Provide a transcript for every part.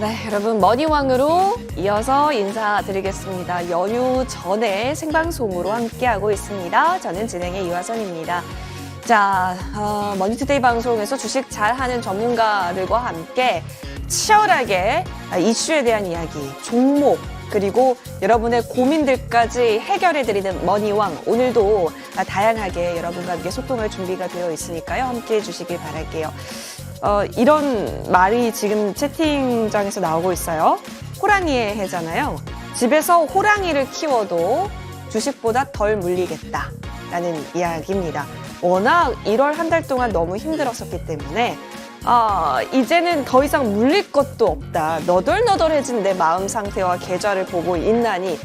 네, 여러분 머니왕으로 이어서 인사드리겠습니다. 연휴 전에 생방송으로 함께하고 있습니다. 저는 진행의 이화선입니다. 자, 머니투데이 방송에서 주식 잘하는 전문가들과 함께 치열하게 이슈에 대한 이야기, 종목, 그리고 여러분의 고민들까지 해결해드리는 머니왕. 오늘도 다양하게 여러분과 함께 소통할 준비가 되어 있으니까요. 함께해 주시길 바랄게요. 이런 말이 지금 채팅장에서 나오고 있어요. 호랑이의 해잖아요. 집에서 호랑이를 키워도 주식보다 덜 물리겠다라는 이야기입니다. 워낙 1월 한 달 동안 너무 힘들었었기 때문에 이제는 더 이상 물릴 것도 없다. 너덜너덜해진 내 마음 상태와 계좌를 보고 있나니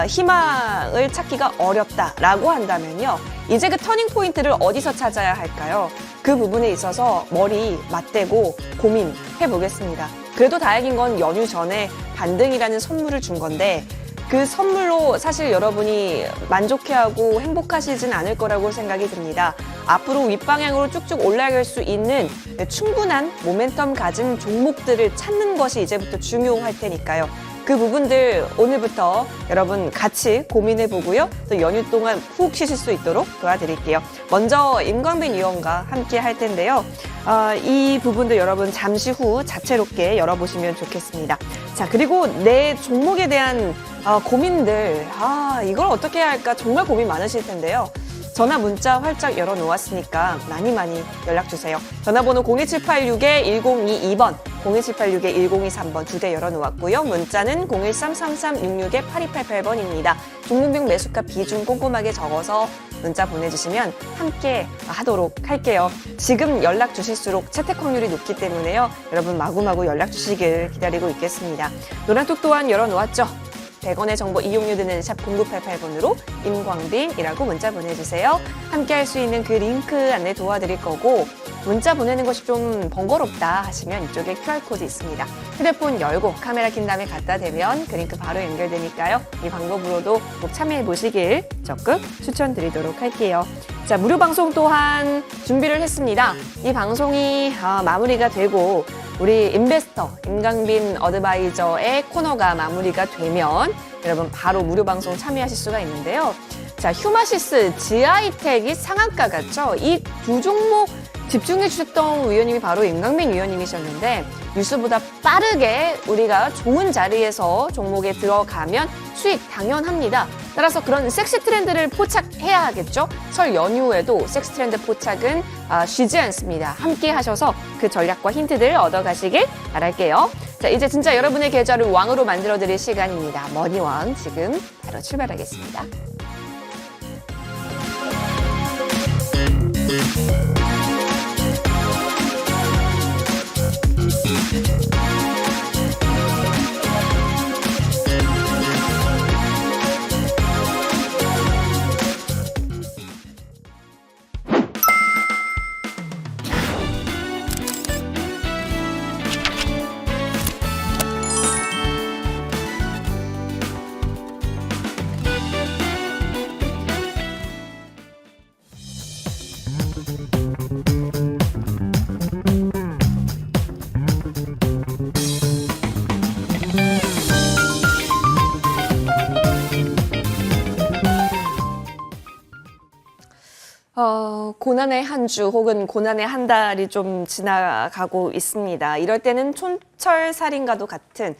희망을 찾기가 어렵다라고 한다면요. 이제 그 터닝 포인트를 어디서 찾아야 할까요? 그 부분에 있어서 머리 맞대고 고민해 보겠습니다. 그래도 다행인 건 연휴 전에 반등이라는 선물을 준 건데 그 선물로 사실 여러분이 만족해하고 행복하시진 않을 거라고 생각이 듭니다. 앞으로 윗방향으로 쭉쭉 올라갈 수 있는 충분한 모멘텀 가진 종목들을 찾는 것이 이제부터 중요할 테니까요. 그 부분들 오늘부터 여러분 같이 고민해보고요. 또 연휴 동안 푹 쉬실 수 있도록 도와드릴게요. 먼저 임광빈 위원과 함께 할 텐데요. 이 부분도 여러분 잠시 후 자체롭게 열어보시면 좋겠습니다. 자, 그리고 내 종목에 대한 고민들, 이걸 어떻게 해야 할까 정말 고민 많으실 텐데요. 전화 문자 활짝 열어놓았으니까 많이 연락주세요. 전화번호 01786-1022번, 01786-1023번 두 대 열어놓았고요. 문자는 013-3366-8288번입니다. 종목명 매수가 비중 꼼꼼하게 적어서 문자 보내주시면 함께 하도록 할게요. 지금 연락 주실수록 채택 확률이 높기 때문에요. 여러분 마구마구 연락 주시길 기다리고 있겠습니다. 노란톡 또한 열어놓았죠. 100원의 정보 이용료 드는 샵 0988번으로 임광빈이라고 문자 보내주세요. 함께 할 수 있는 그 링크 안내 도와드릴 거고 문자 보내는 것이 좀 번거롭다 하시면 이쪽에 QR코드 있습니다. 휴대폰 열고 카메라 킨 다음에 갖다 대면 그 링크 바로 연결되니까요. 이 방법으로도 꼭 참여해 보시길 적극 추천드리도록 할게요. 자, 무료 방송 또한 준비를 했습니다. 이 방송이 마무리가 되고 우리 인베스터 임광빈 어드바이저의 코너가 마무리가 되면 여러분 바로 무료 방송 참여하실 수가 있는데요. 자, 휴마시스, 지아이텍이 상한가 같죠? 이 두 종목 집중해 주셨던 위원님이 바로 임광빈 위원님이셨는데 뉴스보다 빠르게 우리가 좋은 자리에서 종목에 들어가면 수익 당연합니다. 따라서 그런 섹시 트렌드를 포착해야 하겠죠. 설 연휴에도 섹시 트렌드 포착은 쉬지 않습니다. 함께 하셔서 그 전략과 힌트들 얻어가시길 바랄게요. 자, 이제 진짜 여러분의 계좌를 왕으로 만들어드릴 시간입니다. 머니왕 지금 바로 출발하겠습니다. 고난의 한 주 혹은 고난의 한 달이 좀 지나가고 있습니다. 이럴 때는 촌철살인과도 같은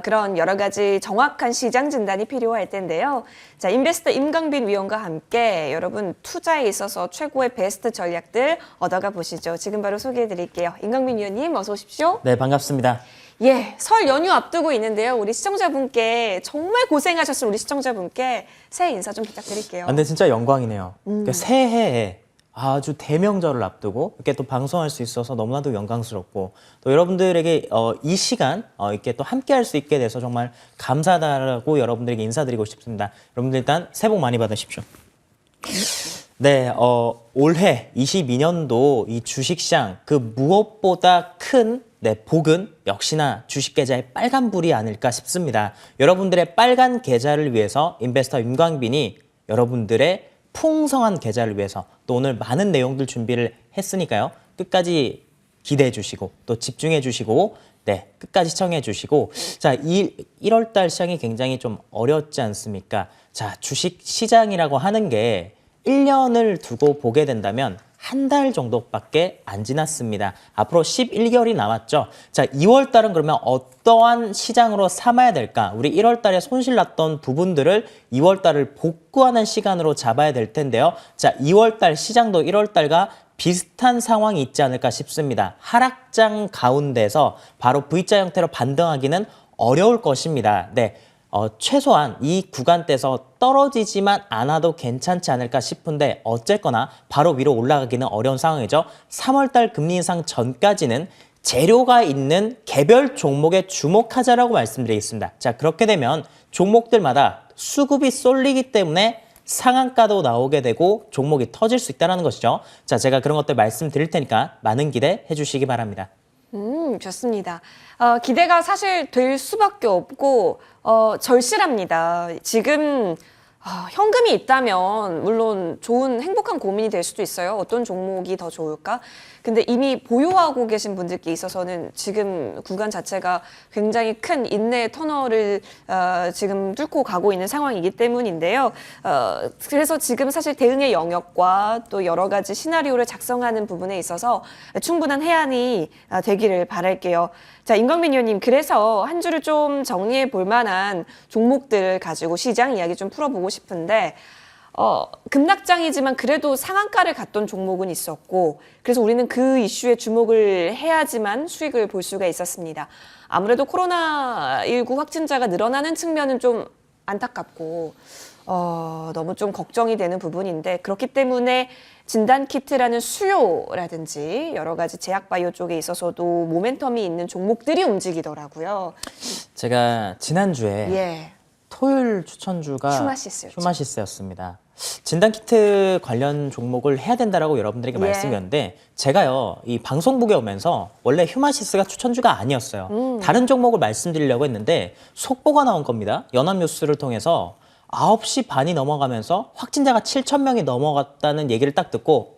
그런 여러 가지 정확한 시장 진단이 필요할 텐데요. 자, 인베스터 임광빈 위원과 함께 여러분 투자에 있어서 최고의 베스트 전략들 얻어가 보시죠. 지금 바로 소개해 드릴게요. 임광빈 위원님 어서 오십시오. 네, 반갑습니다. 예, 설 연휴 앞두고 있는데요. 우리 시청자분께 정말 고생하셨을 우리 시청자분께 새해 인사 좀 부탁드릴게요. 근데 진짜 영광이네요. 그러니까 새해에 아주 대명절을 앞두고 이렇게 또 방송할 수 있어서 너무나도 영광스럽고 또 여러분들에게 이 시간 이렇게 또 함께 할 수 있게 돼서 정말 감사하다고 여러분들에게 인사드리고 싶습니다. 여러분들 일단 새해 복 많이 받으십시오. 네, 올해 22년도 이 주식시장 그 무엇보다 큰 복은 역시나 주식 계좌의 빨간불이 아닐까 싶습니다. 여러분들의 빨간 계좌를 위해서 인베스터 임광빈이 여러분들의 풍성한 계좌를 위해서 또 오늘 많은 내용들 준비를 했으니까요. 끝까지 기대해 주시고 또 집중해 주시고 네, 끝까지 시청해 주시고 자, 1월 달 시장이 굉장히 좀 어렵지 않습니까? 자, 주식 시장이라고 하는 게 1년을 두고 보게 된다면 한 달 정도밖에 안 지났습니다. 앞으로 11개월이 남았죠. 자, 2월 달은 그러면 어떠한 시장으로 삼아야 될까? 우리 1월 달에 손실 났던 부분들을 2월 달을 복구하는 시간으로 잡아야 될 텐데요. 자, 2월 달 시장도 1월 달과 비슷한 상황이 있지 않을까 싶습니다. 하락장 가운데서 바로 V자 형태로 반등하기는 어려울 것입니다. 네. 최소한 이 구간대에서 떨어지지만 않아도 괜찮지 않을까 싶은데 어쨌거나 바로 위로 올라가기는 어려운 상황이죠. 3월달 금리 인상 전까지는 재료가 있는 개별 종목에 주목하자라고 말씀드리겠습니다. 자, 그렇게 되면 종목들마다 수급이 쏠리기 때문에 상한가도 나오게 되고 종목이 터질 수 있다는 것이죠. 자, 제가 그런 것들 말씀드릴 테니까 많은 기대해 주시기 바랍니다. 좋습니다. 기대가 사실 될 수밖에 없고, 절실합니다. 지금, 현금이 있다면, 물론 좋은, 행복한 고민이 될 수도 있어요. 어떤 종목이 더 좋을까? 근데 이미 보유하고 계신 분들께 있어서는 지금 구간 자체가 굉장히 큰 인내 터널을 지금 뚫고 가고 있는 상황이기 때문인데요. 그래서 지금 사실 대응의 영역과 또 여러 가지 시나리오를 작성하는 부분에 있어서 충분한 해안이 되기를 바랄게요. 자, 임광민 의원님, 그래서 한 주를 좀 정리해 볼 만한 종목들을 가지고 시장 이야기 좀 풀어보고 싶은데, 급락장이지만 그래도 상한가를 갔던 종목은 있었고, 그래서 우리는 그 이슈에 주목을 해야지만 수익을 볼 수가 있었습니다. 아무래도 코로나19 확진자가 늘어나는 측면은 좀 안타깝고, 너무 좀 걱정이 되는 부분인데, 그렇기 때문에 진단키트라는 수요라든지 여러 가지 제약바이오 쪽에 있어서도 모멘텀이 있는 종목들이 움직이더라고요. 제가 지난주에 예. 토요일 추천주가 휴마시스였죠. 휴마시스였습니다. 진단키트 관련 종목을 해야 된다라고 여러분들에게 예. 말씀드렸는데 제가요, 이 방송국에 오면서 원래 휴마시스가 추천주가 아니었어요. 다른 종목을 말씀드리려고 했는데 속보가 나온 겁니다. 연합뉴스를 통해서 9시 반이 넘어가면서 확진자가 7,000명이 넘어갔다는 얘기를 딱 듣고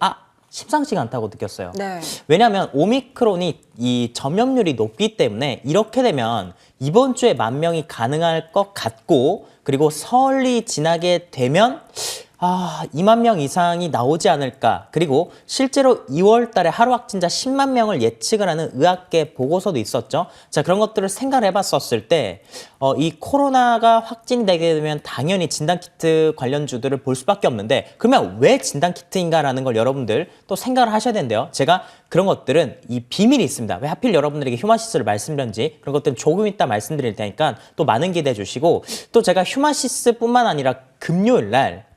심상치가 않다고 느꼈어요. 네. 왜냐하면 오미크론이 이 점염률이 높기 때문에 이렇게 되면 이번 주에 10,000명이 가능할 것 같고 그리고 설이 지나게 되면 20,000명 이상이 나오지 않을까. 그리고 실제로 2월 달에 하루 확진자 10만 명을 예측을 하는 의학계 보고서도 있었죠. 자, 그런 것들을 생각을 해봤었을 때 이 코로나가 확진되게 되면 당연히 진단키트 관련주들을 볼 수밖에 없는데 그러면 왜 진단키트인가라는 걸 여러분들 또 생각을 하셔야 되는데요. 제가 그런 것들은 이 비밀이 있습니다. 왜 하필 여러분들에게 휴마시스를 말씀드렸는지 그런 것들은 조금 이따 말씀드릴 테니까 또 많은 기대해 주시고 또 제가 휴마시스뿐만 아니라 금요일 날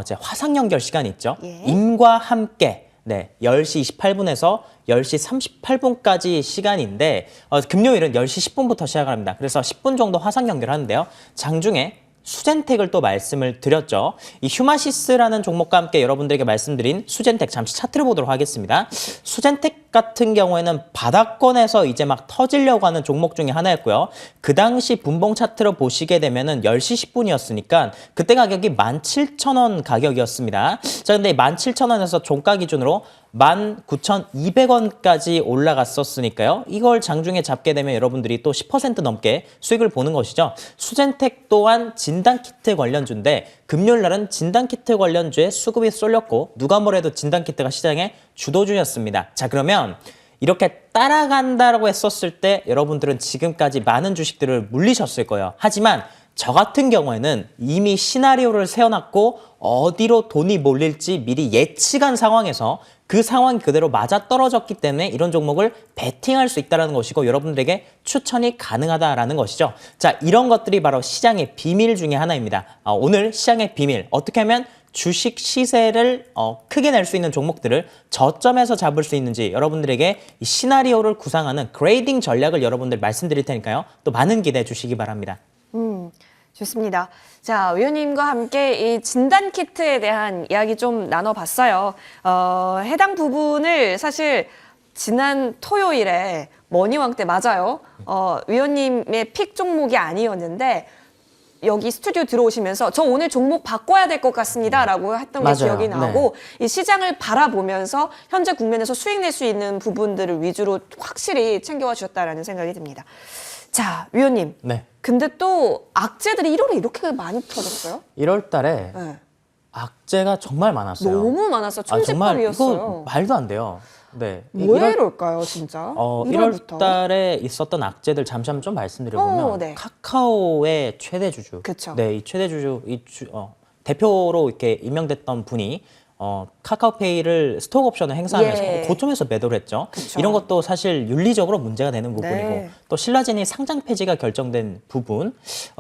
제 화상 연결 시간이 있죠. 예. 임과 함께 10시 28분에서 10시 38분까지 시간인데 금요일은 10시 10분부터 시작을 합니다. 그래서 10분 정도 화상 연결하는데요. 장중에 수젠텍을 또 말씀을 드렸죠. 이 휴마시스라는 종목과 함께 여러분들에게 말씀드린 수젠텍 잠시 차트를 보도록 하겠습니다. 수젠텍 같은 경우에는 바닥권에서 이제 막 터지려고 하는 종목 중에 하나였고요. 그 당시 분봉 차트로 보시게 되면은 10시 10분이었으니까 그때 가격이 17,000원 가격이었습니다. 자, 근데 17,000원에서 종가 기준으로 19,200원까지 올라갔었으니까요. 이걸 장중에 잡게 되면 여러분들이 또 10% 넘게 수익을 보는 것이죠. 수젠텍 또한 진단키트 관련주인데 금요일 날은 진단키트 관련주에 수급이 쏠렸고 누가 뭐래도 진단키트가 시장의 주도주였습니다. 자, 그러면 이렇게 따라간다라고 했었을 때 여러분들은 지금까지 많은 주식들을 물리셨을 거예요. 하지만 저 같은 경우에는 이미 시나리오를 세워놨고 어디로 돈이 몰릴지 미리 예측한 상황에서 그 상황이 그대로 맞아떨어졌기 때문에 이런 종목을 베팅할 수 있다는 것이고 여러분들에게 추천이 가능하다라는 것이죠. 자, 이런 것들이 바로 시장의 비밀 중에 하나입니다. 오늘 시장의 비밀, 어떻게 하면 주식 시세를 크게 낼 수 있는 종목들을 저점에서 잡을 수 있는지 여러분들에게 이 시나리오를 구상하는 그레이딩 전략을 여러분들 말씀드릴 테니까요. 또 많은 기대해 주시기 바랍니다. 좋습니다. 자, 의원님과 함께 이 진단키트에 대한 이야기 좀 나눠봤어요. 해당 부분을 사실 지난 토요일에 머니왕 때 맞아요. 의원님의 픽 종목이 아니었는데 여기 스튜디오 들어오시면서 저 오늘 종목 바꿔야 될 것 같습니다라고 했던 게 맞아요. 기억이 나고 이 시장을 바라보면서 현재 국면에서 수익 낼 수 있는 부분들을 위주로 확실히 챙겨와 주셨다라는 생각이 듭니다. 자, 위원님. 네. 근데 또 악재들이 1월에 이렇게 많이 터졌어요? 1월 달에 네. 악재가 정말 많았어요. 너무 많았어. 정말 총집합이었어요. 이거 말도 안 돼요. 네. 왜 1월 이럴까요, 진짜? 1월 1월부터. 달에 있었던 악재들 잠시 한번 좀 말씀드려보면 네. 카카오의 최대 주주, 그쵸. 네, 이 최대 주주, 대표로 이렇게 임명됐던 분이 카카오페이를 스톡 옵션을 행사하면서 예. 고점에서 매도를 했죠. 그쵸. 이런 것도 사실 윤리적으로 문제가 되는 부분이고 네. 또 신라진이 상장 폐지가 결정된 부분,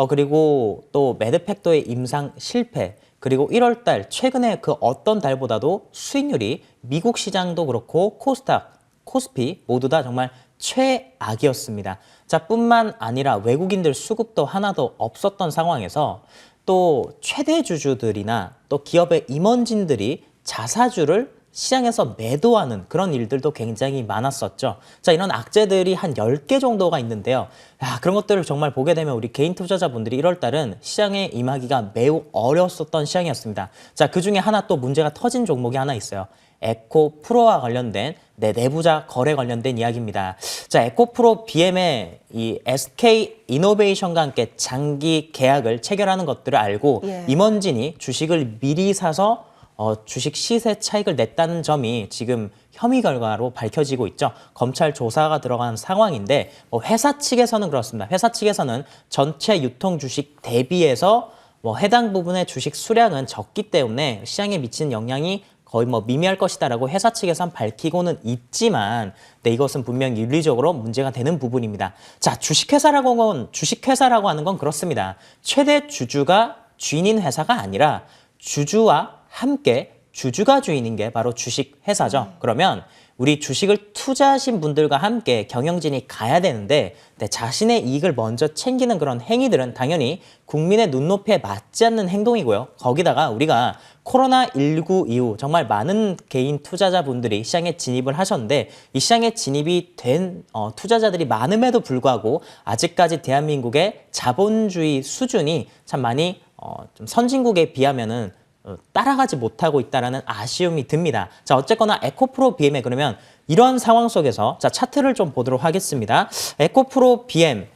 그리고 또 매드팩토의 임상 실패, 그리고 1월 달 최근에 그 어떤 달보다도 수익률이 미국 시장도 그렇고 코스닥, 코스피 모두 다 정말 최악이었습니다. 자, 뿐만 아니라 외국인들 수급도 하나도 없었던 상황에서 또 최대 주주들이나 또 기업의 임원진들이 자사주를 시장에서 매도하는 그런 일들도 굉장히 많았었죠. 자, 이런 악재들이 한 10개 정도가 있는데요. 그런 것들을 정말 보게 되면 우리 개인 투자자분들이 1월 달은 시장에 임하기가 매우 어려웠었던 시장이었습니다. 자, 그중에 하나 또 문제가 터진 종목이 하나 있어요. 에코프로와 관련된 내부자 거래 관련된 이야기입니다. 자, 에코프로 BM의 이 SK 이노베이션과 함께 장기 계약을 체결하는 것들을 알고 임원진이 주식을 미리 사서 주식 시세 차익을 냈다는 점이 지금 혐의 결과로 밝혀지고 있죠. 검찰 조사가 들어간 상황인데 회사 측에서는 그렇습니다. 회사 측에서는 전체 유통 주식 대비해서 해당 부분의 주식 수량은 적기 때문에 시장에 미치는 영향이 거의 미미할 것이다라고 회사 측에서는 밝히고는 있지만, 이것은 분명 윤리적으로 문제가 되는 부분입니다. 자, 주식회사라고 하는 건 그렇습니다. 최대 주주가 주인인 회사가 아니라 주주와 함께 주주가 주인인 게 바로 주식회사죠. 그러면 우리 주식을 투자하신 분들과 함께 경영진이 가야 되는데 자신의 이익을 먼저 챙기는 그런 행위들은 당연히 국민의 눈높이에 맞지 않는 행동이고요. 거기다가 우리가 코로나19 이후 정말 많은 개인 투자자분들이 시장에 진입을 하셨는데 이 시장에 진입이 된 투자자들이 많음에도 불구하고 아직까지 대한민국의 자본주의 수준이 참 많이 좀 선진국에 비하면은 따라가지 못하고 있다는 아쉬움이 듭니다. 자, 어쨌거나 에코프로 BM에 그러면 이런 상황 속에서 자, 차트를 좀 보도록 하겠습니다. 에코프로 BM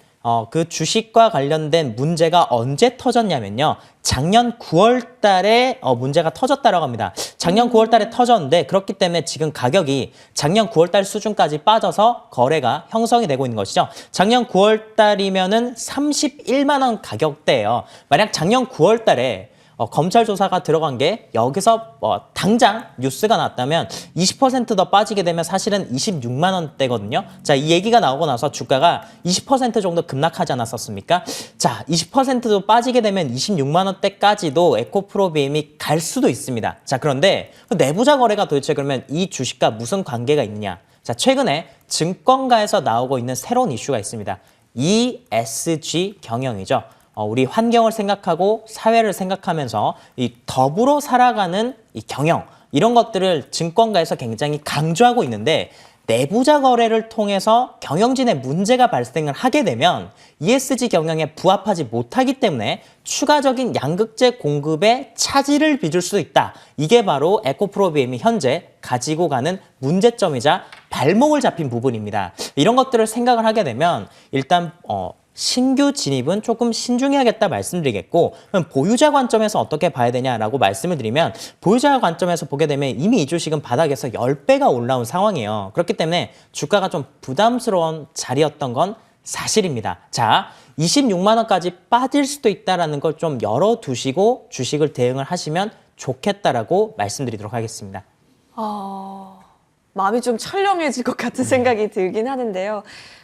그 주식과 관련된 문제가 언제 터졌냐면요. 작년 9월 달에 문제가 터졌다라고 합니다. 작년 9월 달에 터졌는데 그렇기 때문에 지금 가격이 작년 9월 달 수준까지 빠져서 거래가 형성이 되고 있는 것이죠. 작년 9월 달이면은 31만 원 가격대예요. 만약 작년 9월 달에 검찰 조사가 들어간 게 여기서 당장 뉴스가 났다면 20% 더 빠지게 되면 사실은 26만 원대거든요. 자, 이 얘기가 나오고 나서 주가가 20% 정도 급락하지 않았었습니까? 자, 20%도 빠지게 되면 26만 원대까지도 에코프로 BM이 갈 수도 있습니다. 자, 그런데 내부자 거래가 도대체 그러면 이 주식과 무슨 관계가 있느냐? 자, 최근에 증권가에서 나오고 있는 새로운 이슈가 있습니다. ESG 경영이죠. 우리 환경을 생각하고 사회를 생각하면서 이 더불어 살아가는 이 경영, 이런 것들을 증권가에서 굉장히 강조하고 있는데 내부자 거래를 통해서 경영진의 문제가 발생을 하게 되면 ESG 경영에 부합하지 못하기 때문에 추가적인 양극재 공급에 차질을 빚을 수 있다. 이게 바로 에코프로 BM이 현재 가지고 가는 문제점이자 발목을 잡힌 부분입니다. 이런 것들을 생각을 하게 되면 일단 신규 진입은 조금 신중해야겠다 말씀드리겠고, 그럼 보유자 관점에서 어떻게 봐야 되냐라고 말씀을 드리면 보유자 관점에서 보게 되면 이미 이 주식은 바닥에서 10배가 올라온 상황이에요. 그렇기 때문에 주가가 좀 부담스러운 자리였던 건 사실입니다. 자, 26만 원까지 빠질 수도 있다는 걸 좀 열어두시고 주식을 대응을 하시면 좋겠다라고 말씀드리도록 하겠습니다. 마음이 좀 철렁해질 것 같은 생각이 들긴 하는데요.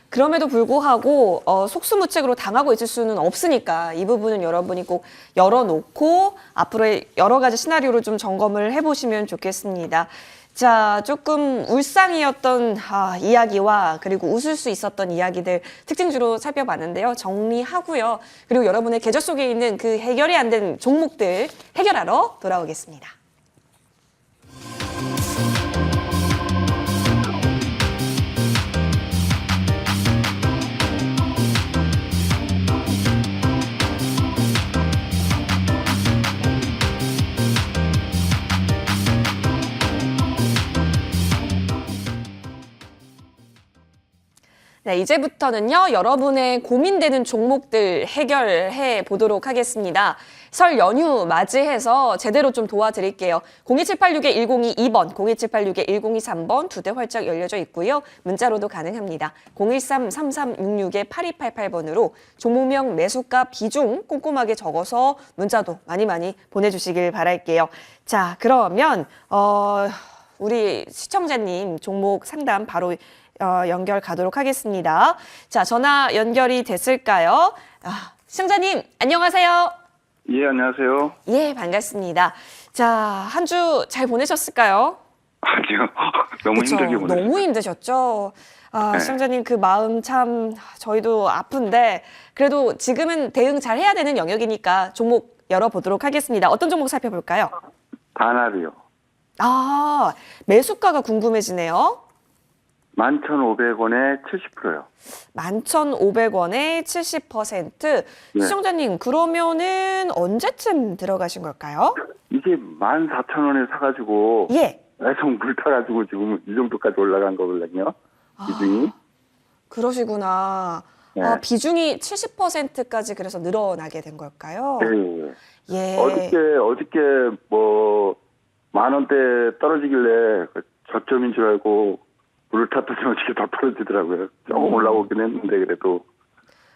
그럼에도 불구하고 속수무책으로 당하고 있을 수는 없으니까 이 부분은 여러분이 꼭 열어놓고 앞으로의 여러 가지 시나리오를 좀 점검을 해보시면 좋겠습니다. 자, 조금 울상이었던 이야기와 그리고 웃을 수 있었던 이야기들 특징주로 살펴봤는데요. 정리하고요. 그리고 여러분의 계좌 속에 있는 그 해결이 안 된 종목들 해결하러 돌아오겠습니다. 네, 이제부터는요, 여러분의 고민되는 종목들 해결해 보도록 하겠습니다. 설 연휴 맞이해서 제대로 좀 도와드릴게요. 02786-1022번, 02786-1023번 두 대 활짝 열려져 있고요. 문자로도 가능합니다. 013-3366-8288번으로 종목명 매수가 비중 꼼꼼하게 적어서 문자도 많이 보내주시길 바랄게요. 자, 그러면 우리 시청자님 종목 상담 바로 연결 가도록 하겠습니다. 자, 전화 연결이 됐을까요? 시청자님, 안녕하세요. 예, 안녕하세요. 예, 반갑습니다. 자, 한 주 잘 보내셨을까요? 아니요. 너무 그쵸? 힘들게 보냈어요. 너무 힘드셨죠? 네. 시청자님 그 마음 참 저희도 아픈데 그래도 지금은 대응 잘 해야 되는 영역이니까 종목 열어보도록 하겠습니다. 어떤 종목 살펴볼까요? 단합이요. 매수가가 궁금해지네요. 11,500원에 70%요. 11,500원에 70%. 네. 시청자님, 그러면은 언제쯤 들어가신 걸까요? 이게 14,000원에 사가지고 예. 계속 물타가지고 지금 이 정도까지 올라간 거거든요. 비중이. 그러시구나. 네. 비중이 70%까지 그래서 늘어나게 된 걸까요? 예. 예. 어저께 뭐 10,000원대 떨어지길래 저점인 줄 알고 물을 탔더니 어저께 더 떨어지더라고요. 조금 올라오긴 했는데 그래도.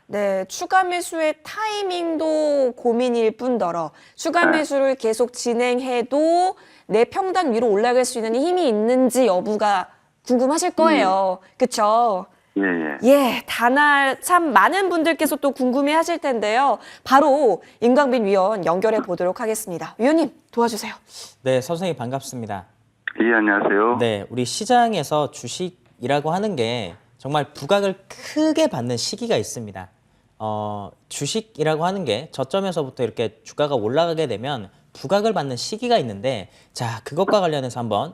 네, 추가 매수의 타이밍도 고민일 뿐더러 추가 네. 매수를 계속 진행해도 내 평단 위로 올라갈 수 있는 힘이 있는지 여부가 궁금하실 거예요. 그쵸? 예, 예. 예, 다날 참 많은 분들께서 또 궁금해 하실 텐데요. 바로 임광빈 위원 연결해 보도록 하겠습니다. 위원님, 도와주세요. 네, 선생님 반갑습니다. 예, 안녕하세요. 네, 우리 시장에서 주식이라고 하는 게 정말 부각을 크게 받는 시기가 있습니다. 주식이라고 하는 게 저점에서부터 이렇게 주가가 올라가게 되면 부각을 받는 시기가 있는데, 자, 그것과 관련해서 한번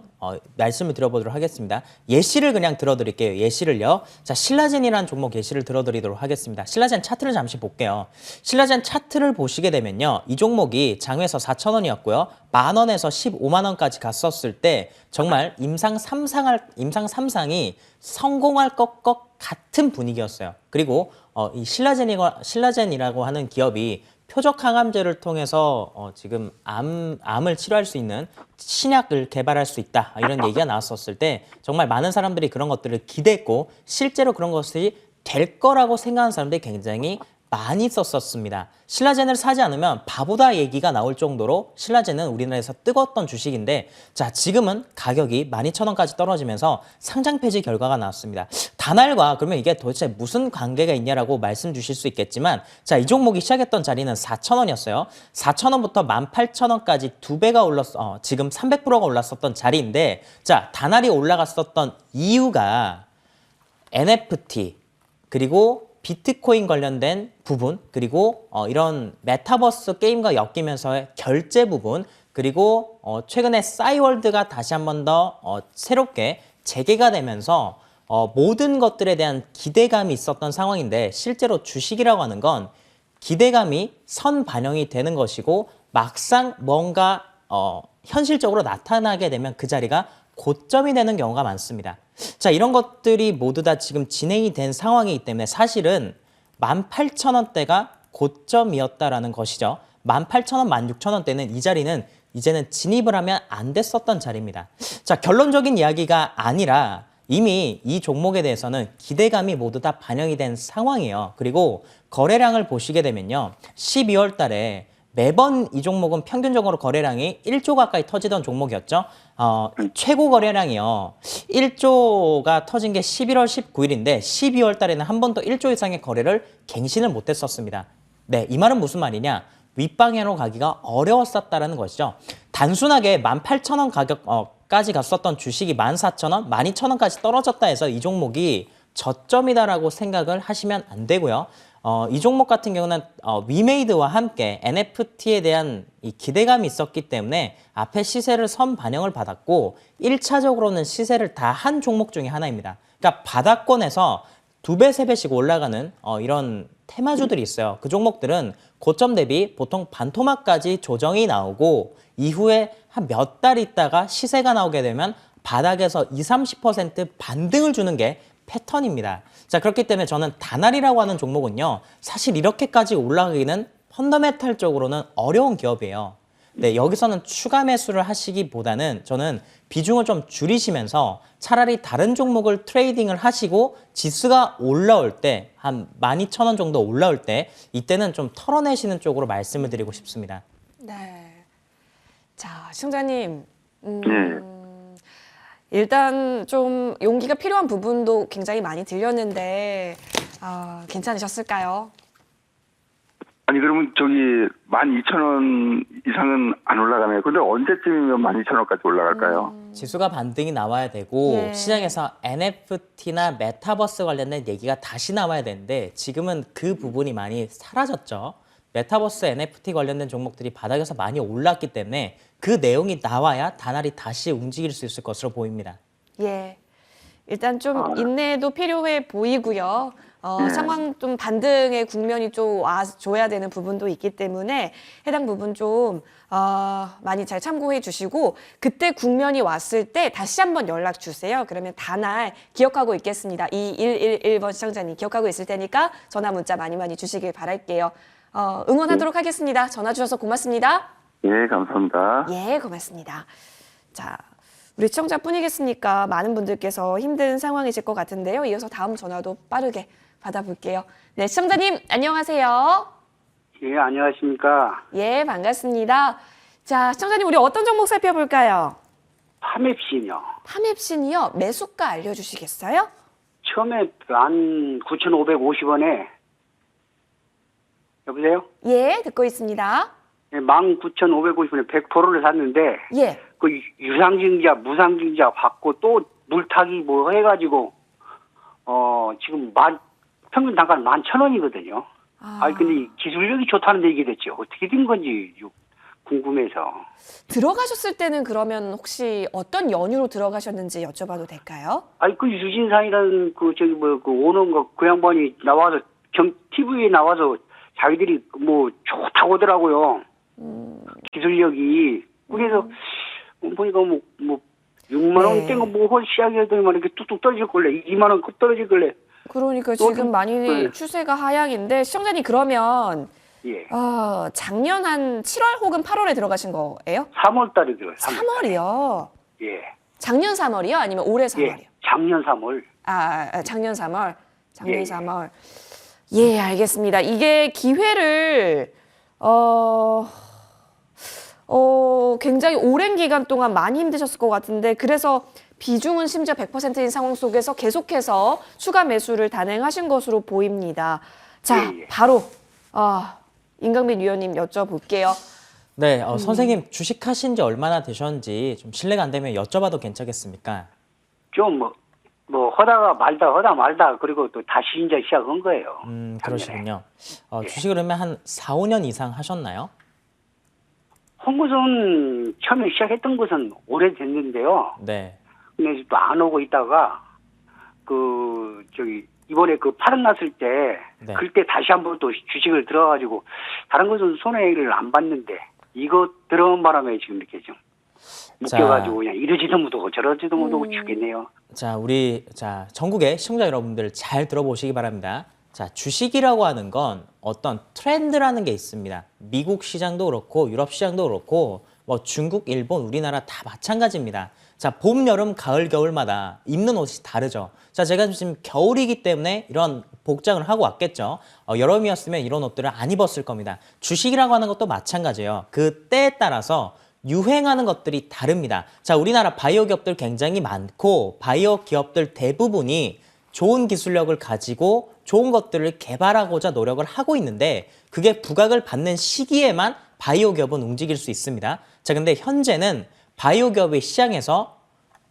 말씀을 드려보도록 하겠습니다. 예시를 그냥 들어드릴게요. 예시를요. 자, 신라젠이라는 종목 예시를 들어드리도록 하겠습니다. 신라젠 차트를 잠시 볼게요. 신라젠 차트를 보시게 되면요, 이 종목이 장외에서 4,000원이었고요. 10,000원에서 150,000원까지 갔었을 때 정말 임상 3상이 성공할 것과 같은 분위기였어요. 그리고 이 신라젠이라고 하는 기업이 표적 항암제를 통해서 지금 암을 치료할 수 있는 신약을 개발할 수 있다, 이런 얘기가 나왔었을 때 정말 많은 사람들이 그런 것들을 기대했고 실제로 그런 것이 될 거라고 생각하는 사람들이 굉장히 많이 있었습니다. 신라젠을 사지 않으면 바보다 얘기가 나올 정도로 신라젠은 우리나라에서 뜨거웠던 주식인데, 자, 지금은 가격이 12,000원까지 떨어지면서 상장 폐지 결과가 나왔습니다. 다날과 그러면 이게 도대체 무슨 관계가 있냐라고 말씀 주실 수 있겠지만, 자, 이 종목이 시작했던 자리는 4,000원이었어요. 4,000원부터 18,000원까지 두 배가 지금 300%가 올랐었던 자리인데, 자, 다날이 올라갔었던 이유가 NFT 그리고 비트코인 관련된 부분, 그리고 이런 메타버스 게임과 엮이면서의 결제 부분, 그리고 최근에 싸이월드가 다시 한 번 더 새롭게 재개가 되면서 모든 것들에 대한 기대감이 있었던 상황인데, 실제로 주식이라고 하는 건 기대감이 선반영이 되는 것이고 막상 뭔가 현실적으로 나타나게 되면 그 자리가 고점이 되는 경우가 많습니다. 자, 이런 것들이 모두 다 지금 진행이 된 상황이기 때문에 사실은 18,000원대가 고점이었다라는 것이죠. 18,000원, 16,000원대는 이 자리는 이제는 진입을 하면 안 됐었던 자리입니다. 자, 결론적인 이야기가 아니라 이미 이 종목에 대해서는 기대감이 모두 다 반영이 된 상황이에요. 그리고 거래량을 보시게 되면요, 12월 달에 매번 이 종목은 평균적으로 거래량이 1조 가까이 터지던 종목이었죠. 최고 거래량이요, 1조가 터진 게 11월 19일인데 12월 달에는 한 번도 1조 이상의 거래를 갱신을 못했었습니다. 네, 이 말은 무슨 말이냐? 윗방향으로 가기가 어려웠었다는 것이죠. 단순하게 18,000원 가격까지 갔었던 주식이 14,000원, 12,000원까지 떨어졌다 해서 이 종목이 저점이다라고 생각을 하시면 안 되고요. 이 종목 같은 경우는 위메이드와 함께 NFT에 대한 이 기대감이 있었기 때문에 앞에 시세를 선 반영을 받았고 1차적으로는 시세를 다 한 종목 중에 하나입니다. 그러니까 바닥권에서 2배, 3배씩 올라가는 이런 테마주들이 있어요. 그 종목들은 고점 대비 보통 반토막까지 조정이 나오고 이후에 한 몇 달 있다가 시세가 나오게 되면 바닥에서 20, 30% 반등을 주는 게 패턴입니다. 자, 그렇기 때문에 저는 다날이라고 하는 종목은요, 사실 이렇게까지 올라가기는 펀더멘탈적으로는 어려운 기업이에요. 네, 여기서는 추가 매수를 하시기보다는 저는 비중을 좀 줄이시면서 차라리 다른 종목을 트레이딩을 하시고 지수가 올라올 때, 한 12,000원 정도 올라올 때, 이때는 좀 털어내시는 쪽으로 말씀을 드리고 싶습니다. 네. 자, 시청자님. 네. 일단 좀 용기가 필요한 부분도 굉장히 많이 들렸는데 괜찮으셨을까요? 아니 그러면 저기 12,000원 이상은 안 올라가네요. 근데 언제쯤이면 12,000원까지 올라갈까요? 지수가 반등이 나와야 되고 예. 시장에서 NFT나 메타버스 관련된 얘기가 다시 나와야 되는데 지금은 그 부분이 많이 사라졌죠. 메타버스 NFT 관련된 종목들이 바닥에서 많이 올랐기 때문에 그 내용이 나와야 다날이 다시 움직일 수 있을 것으로 보입니다. 예. 일단 좀 인내도 필요해 보이고요. 네. 상황 좀 반등의 국면이 좀 와줘야 되는 부분도 있기 때문에 해당 부분 좀 많이 잘 참고해 주시고 그때 국면이 왔을 때 다시 한번 연락 주세요. 그러면 다날 기억하고 있겠습니다. 2111번 시청자님 기억하고 있을 테니까 전화 문자 많이 주시길 바랄게요. 응원하도록 하겠습니다. 전화 주셔서 고맙습니다. 예, 감사합니다. 예, 고맙습니다. 자, 우리 시청자뿐이겠습니까? 많은 분들께서 힘든 상황이실 것 같은데요. 이어서 다음 전화도 빠르게 받아볼게요. 네, 시청자님 안녕하세요. 예, 안녕하십니까. 예, 반갑습니다. 자, 시청자님 우리 어떤 종목 살펴볼까요? 파맵신이요. 파맵신이요. 매수가 알려주시겠어요? 처음에 19,550원에 여보세요? 예, 듣고 있습니다. 예, 19,550원에 100%를 샀는데 예. 그 유상증자, 무상증자 받고 또 물타기 뭐 해가지고 지금 평균 단가는 11,000원이거든요. 아니 근데 이 기술력이 좋다는데 이게 됐죠. 어떻게 된 건지 궁금해서. 들어가셨을 때는 그러면 혹시 어떤 연유로 들어가셨는지 여쭤봐도 될까요? 아니 그 유진상이라는 그 저기 뭐 그 오는 그 양반이 나와서 TV에 나와서 자기들이 뭐 좋다고 하더라고요. 기술력이. 그래서 보니까 뭐 6만 원 뗀 거 뭐 시작했더니만 이렇게 뚝뚝 떨어질 걸래. 2만 원 떨어질 걸래. 그러니까 지금 많이 네. 추세가 하향인데 시청자님 그러면 예. 작년 한 7월 혹은 8월에 들어가신 거예요? 3월 달에 들어요. 3월이요. 예. 작년 3월이요? 아니면 올해 3월이요? 예. 작년 3월. 작년 3월. 작년 예. 3월. 예, 알겠습니다. 이게 기회를 굉장히 오랜 기간 동안 많이 힘드셨을 것 같은데 그래서 비중은 심지어 100%인 상황 속에서 계속해서 추가 매수를 단행하신 것으로 보입니다. 자, 예, 예. 바로 임강민 위원님 여쭤볼게요. 네, 선생님 주식하신 지 얼마나 되셨는지 좀 실례가 안 되면 여쭤봐도 괜찮겠습니까? 좀 뭐 하다 말다 그리고 또 다시 이제 시작한 거예요. 그러시군요. 주식을 그러면 한 4, 5년 이상 하셨나요? 한 것은 처음에 시작했던 것은 오래됐는데요. 네. 근데 또 안 오고 있다가 이번에 그 파란 났을 때 네. 그때 다시 한번 또 주식을 들어가지고 다른 것은 손해를 안 봤는데 이거 들어온 바람에 지금 이렇게 좀 묶여가지고 그냥 이러지도 못하고 저러지도 못하고 죽겠네요. 자, 전국의 시청자 여러분들 잘 들어보시기 바랍니다. 자, 주식이라고 하는 건 어떤 트렌드라는 게 있습니다. 미국 시장도 그렇고 유럽 시장도 그렇고 뭐 중국, 일본, 우리나라 다 마찬가지입니다. 자, 봄, 여름, 가을, 겨울마다 입는 옷이 다르죠. 자, 제가 지금 겨울이기 때문에 이런 복장을 하고 왔겠죠. 여름이었으면 이런 옷들을 안 입었을 겁니다. 주식이라고 하는 것도 마찬가지예요. 그 때에 따라서 유행하는 것들이 다릅니다. 자, 우리나라 바이오 기업들 굉장히 많고 바이오 기업들 대부분이 좋은 기술력을 가지고 좋은 것들을 개발하고자 노력을 하고 있는데 그게 부각을 받는 시기에만 바이오 기업은 움직일 수 있습니다. 자, 근데 현재는 바이오 기업의 시장에서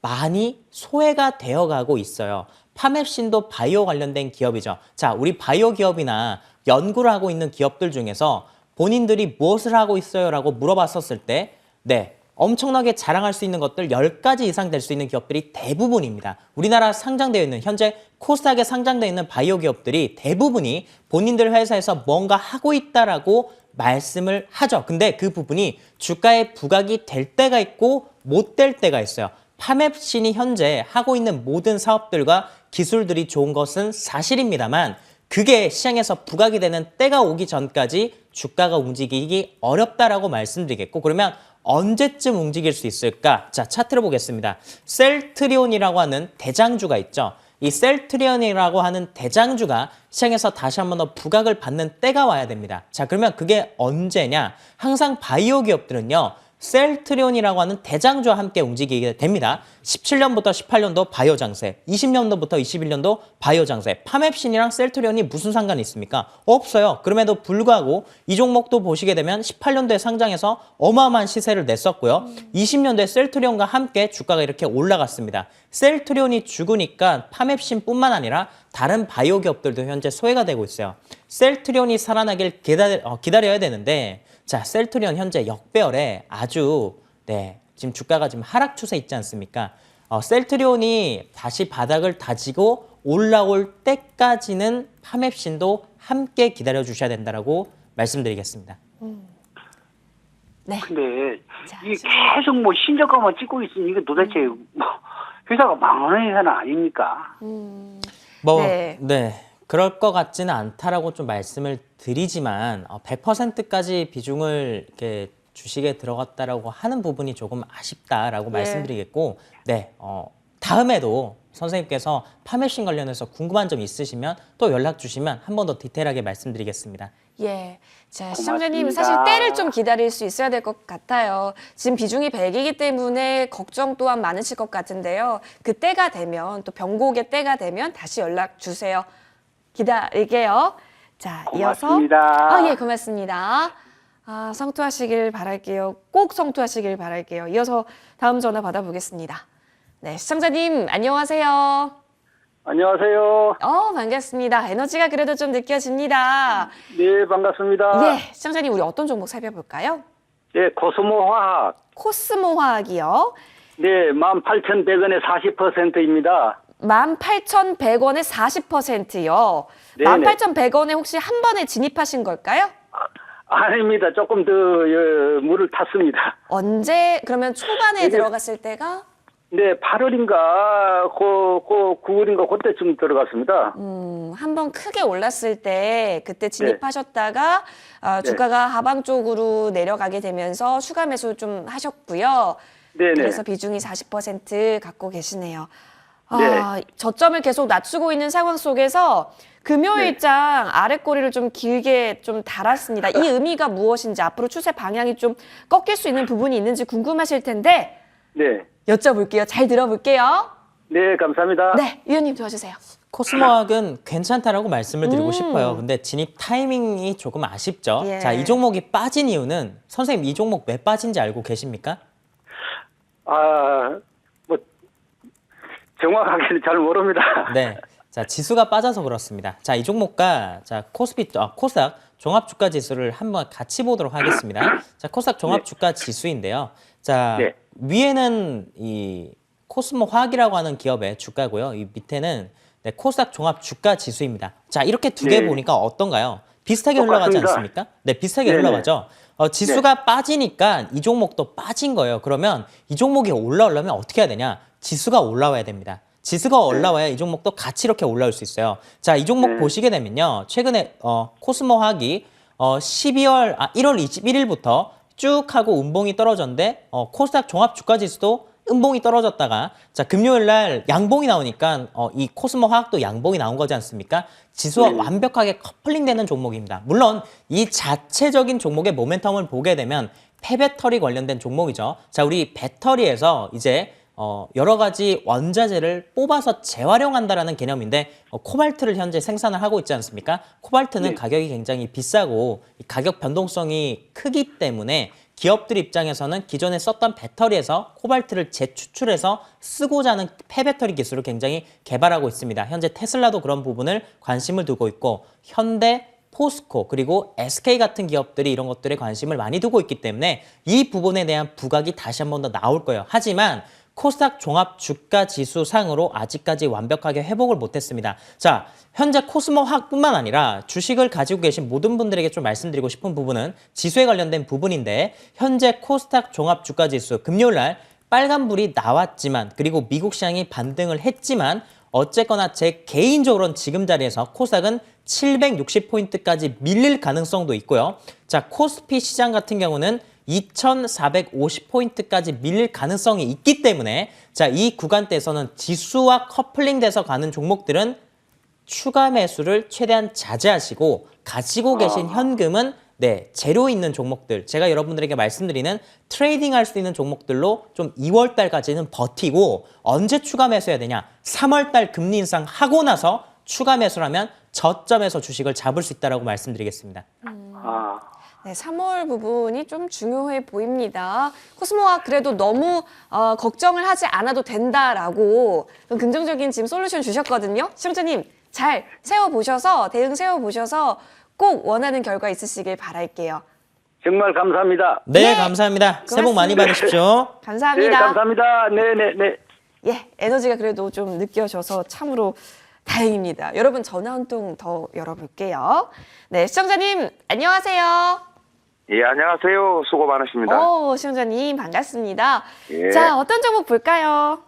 많이 소외가 되어가고 있어요. 파맵신도 바이오 관련된 기업이죠. 자, 우리 바이오 기업이나 연구를 하고 있는 기업들 중에서 본인들이 무엇을 하고 있어요? 라고 물어봤었을 때 네, 엄청나게 자랑할 수 있는 것들 10가지 이상 될 수 있는 기업들이 대부분입니다. 우리나라 상장되어 있는 현재 코스닥에 상장되어 있는 바이오 기업들이 대부분이 본인들 회사에서 뭔가 하고 있다라고 말씀을 하죠. 근데 그 부분이 주가에 부각이 될 때가 있고 못 될 때가 있어요. 파맵신이 현재 하고 있는 모든 사업들과 기술들이 좋은 것은 사실입니다만 그게 시장에서 부각이 되는 때가 오기 전까지 주가가 움직이기 어렵다라고 말씀드리겠고 그러면 언제쯤 움직일 수 있을까? 자, 차트를 보겠습니다. 셀트리온이라고 하는 대장주가 있죠. 이 셀트리온이라고 하는 대장주가 시장에서 다시 한 번 더 부각을 받는 때가 와야 됩니다. 자, 그러면 그게 언제냐? 항상 바이오 기업들은요. 셀트리온이라고 하는 대장주와 함께 움직이게 됩니다. 17년부터 18년도 바이오 장세, 20년도부터 21년도 바이오 장세, 파맵신이랑 셀트리온이 무슨 상관이 있습니까? 없어요. 그럼에도 불구하고 이 종목도 보시게 되면 18년도에 상장해서 어마어마한 시세를 냈었고요. 20년도에 셀트리온과 함께 주가가 이렇게 올라갔습니다. 셀트리온이 죽으니까 파맵신뿐만 아니라 다른 바이오 기업들도 현재 소외가 되고 있어요. 셀트리온이 살아나길 기다려야 되는데 자, 셀트리온 현재 역배열에 아주 지금 주가가 지금 하락 추세 있지 않습니까? 셀트리온이 다시 바닥을 다지고 올라올 때까지는 파맵신도 함께 기다려 주셔야 된다라고 말씀드리겠습니다. 네. 근데 자, 이게 계속 뭐 신저가만 찍고 있으니 이게 도대체 뭐 회사가 망하는 회사는 아닙니까? 네. 그럴 것 같지는 않다라고 좀 말씀을 드리지만 100%까지 비중을 이렇게 주식에 들어갔다라고 하는 부분이 조금 아쉽다라고 말씀드리겠고, 다음에도 선생님께서 파매신 관련해서 궁금한 점 있으시면 또 연락 주시면 한 번 더 디테일하게 말씀드리겠습니다. 예. 자, 고맙습니다. 시청자님 사실 때를 좀 기다릴 수 있어야 될 것 같아요. 지금 비중이 100이기 때문에 걱정 또한 많으실 것 같은데요. 그 때가 되면 또 변곡의 때가 되면 다시 연락 주세요. 기다릴게요. 자, 고맙습니다. 이어서 예, 고맙습니다. 성투하시길 바랄게요. 꼭 성투하시길 바랄게요. 이어서 다음 전화 받아보겠습니다. 네, 시청자님 안녕하세요. 안녕하세요. 반갑습니다. 에너지가 그래도 좀 느껴집니다. 네, 반갑습니다. 예, 시청자님 우리 어떤 종목 살펴볼까요? 네, 코스모화학. 코스모화학이요. 네, 18,100원에 40%입니다. 18,100원에 40%요. 네네. 18,100원에 혹시 한 번에 진입하신 걸까요? 아닙니다. 조금 더 물을 탔습니다. 언제 그러면 초반에 이게- 들어갔을 때가 네, 8월인가, 9월인가 그때쯤 들어갔습니다. 한번 크게 올랐을 때 그때 진입하셨다가 주가가 하방 쪽으로 내려가게 되면서 추가 매수 좀 하셨고요. 네네. 그래서 비중이 40% 갖고 계시네요. 네. 저점을 계속 낮추고 있는 상황 속에서 금요일장 아래 꼬리를 좀 길게 좀 달았습니다. 이 의미가 무엇인지 앞으로 추세 방향이 좀 꺾일 수 있는 부분이 있는지 궁금하실 텐데 네. 여쭤볼게요. 잘 들어볼게요. 네, 감사합니다. 네, 위원님 도와주세요. 코스모학은 괜찮다라고 말씀을 드리고 싶어요. 근데 진입 타이밍이 조금 아쉽죠. 예. 자, 이 종목이 빠진 이유는 선생님 이 종목 왜 빠진지 알고 계십니까? 뭐, 정확하게는 잘 모릅니다. 네. 자, 지수가 빠져서 그렇습니다. 자, 이 종목과 코스닥 종합주가 지수를 한번 같이 보도록 하겠습니다. 자, 코스닥 종합주가 지수인데요. 자, 네. 위에는 이 코스모 화학이라고 하는 기업의 주가고요. 이 밑에는 코스닥 종합주가 지수입니다. 자, 이렇게 두 개 네. 보니까 어떤가요? 비슷하게 흘러가지 똑같습니다. 않습니까? 네, 비슷하게 네네. 흘러가죠. 지수가 빠지니까 이 종목도 빠진 거예요. 그러면 이 종목이 올라오려면 어떻게 해야 되냐? 지수가 올라와야 됩니다. 지수가 올라와야 이 종목도 같이 이렇게 올라올 수 있어요. 자, 이 종목 보시게 되면요. 최근에 코스모 화학이 1월 21일부터 쭉 하고 음봉이 떨어졌는데 코스닥 종합 주가 지수도 음봉이 떨어졌다가 자, 금요일 날 양봉이 나오니까 이 코스모 화학도 양봉이 나온 거지 않습니까? 지수와 완벽하게 커플링 되는 종목입니다. 물론 이 자체적인 종목의 모멘텀을 보게 되면 폐배터리 관련된 종목이죠. 자, 우리 배터리에서 이제 여러 가지 원자재를 뽑아서 재활용한다라는 개념인데 코발트를 현재 생산을 하고 있지 않습니까? 코발트는 가격이 굉장히 비싸고 이 가격 변동성이 크기 때문에 기업들 입장에서는 기존에 썼던 배터리에서 코발트를 재추출해서 쓰고자 하는 폐배터리 기술을 굉장히 개발하고 있습니다. 현재 테슬라도 그런 부분을 관심을 두고 있고 현대, 포스코 그리고 SK 같은 기업들이 이런 것들에 관심을 많이 두고 있기 때문에 이 부분에 대한 부각이 다시 한 번 더 나올 거예요. 하지만 코스닥 종합 주가 지수 상으로 아직까지 완벽하게 회복을 못했습니다. 자, 현재 코스모 화학뿐만 아니라 주식을 가지고 계신 모든 분들에게 좀 말씀드리고 싶은 부분은 지수에 관련된 부분인데 현재 코스닥 종합 주가 지수 금요일 날 빨간불이 나왔지만 그리고 미국 시장이 반등을 했지만 어쨌거나 제 개인적으로는 지금 자리에서 코스닥은 760포인트까지 밀릴 가능성도 있고요. 자, 코스피 시장 같은 경우는 2450포인트까지 밀릴 가능성이 있기 때문에 자, 이 구간대에서는 지수와 커플링돼서 가는 종목들은 추가 매수를 최대한 자제하시고 가지고 계신 현금은 네, 재료 있는 종목들, 제가 여러분들에게 말씀드리는 트레이딩 할 수 있는 종목들로 좀 2월 달까지는 버티고 언제 추가 매수해야 되냐? 3월 달 금리 인상 하고 나서 추가 매수를 하면 저점에서 주식을 잡을 수 있다라고 말씀드리겠습니다. 네, 3월 부분이 좀 중요해 보입니다. 코스모가 그래도 너무 걱정을 하지 않아도 된다라고 긍정적인 지금 솔루션 주셨거든요. 시청자님 잘 세워보셔서 대응 세워보셔서 꼭 원하는 결과 있으시길 바랄게요. 정말 감사합니다. 네, 네, 감사합니다. 새해 복 많이 고맙습니다. 받으십시오. 감사합니다. 네, 감사합니다. 네네네. 예, 에너지가 그래도 좀 느껴져서 참으로 다행입니다. 여러분 전화 한 통 더 열어볼게요. 네, 시청자님 안녕하세요. 예, 안녕하세요. 수고 많으십니다. 시청자님 반갑습니다. 예. 자, 어떤 종목 볼까요?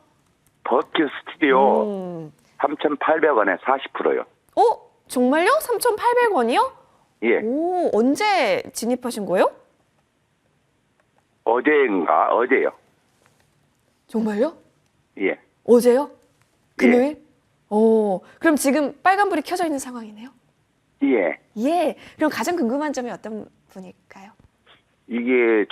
버킷 스튜디오 3,800원에 40%요. 정말요? 3,800원이요? 예. 오, 언제 진입하신 거예요? 어제요. 정말요? 예. 어제요? 금요일? 그럼 지금 빨간불이 켜져 있는 상황이네요? 예. 예. 그럼 가장 궁금한 점이 어떤 분일까요? 이게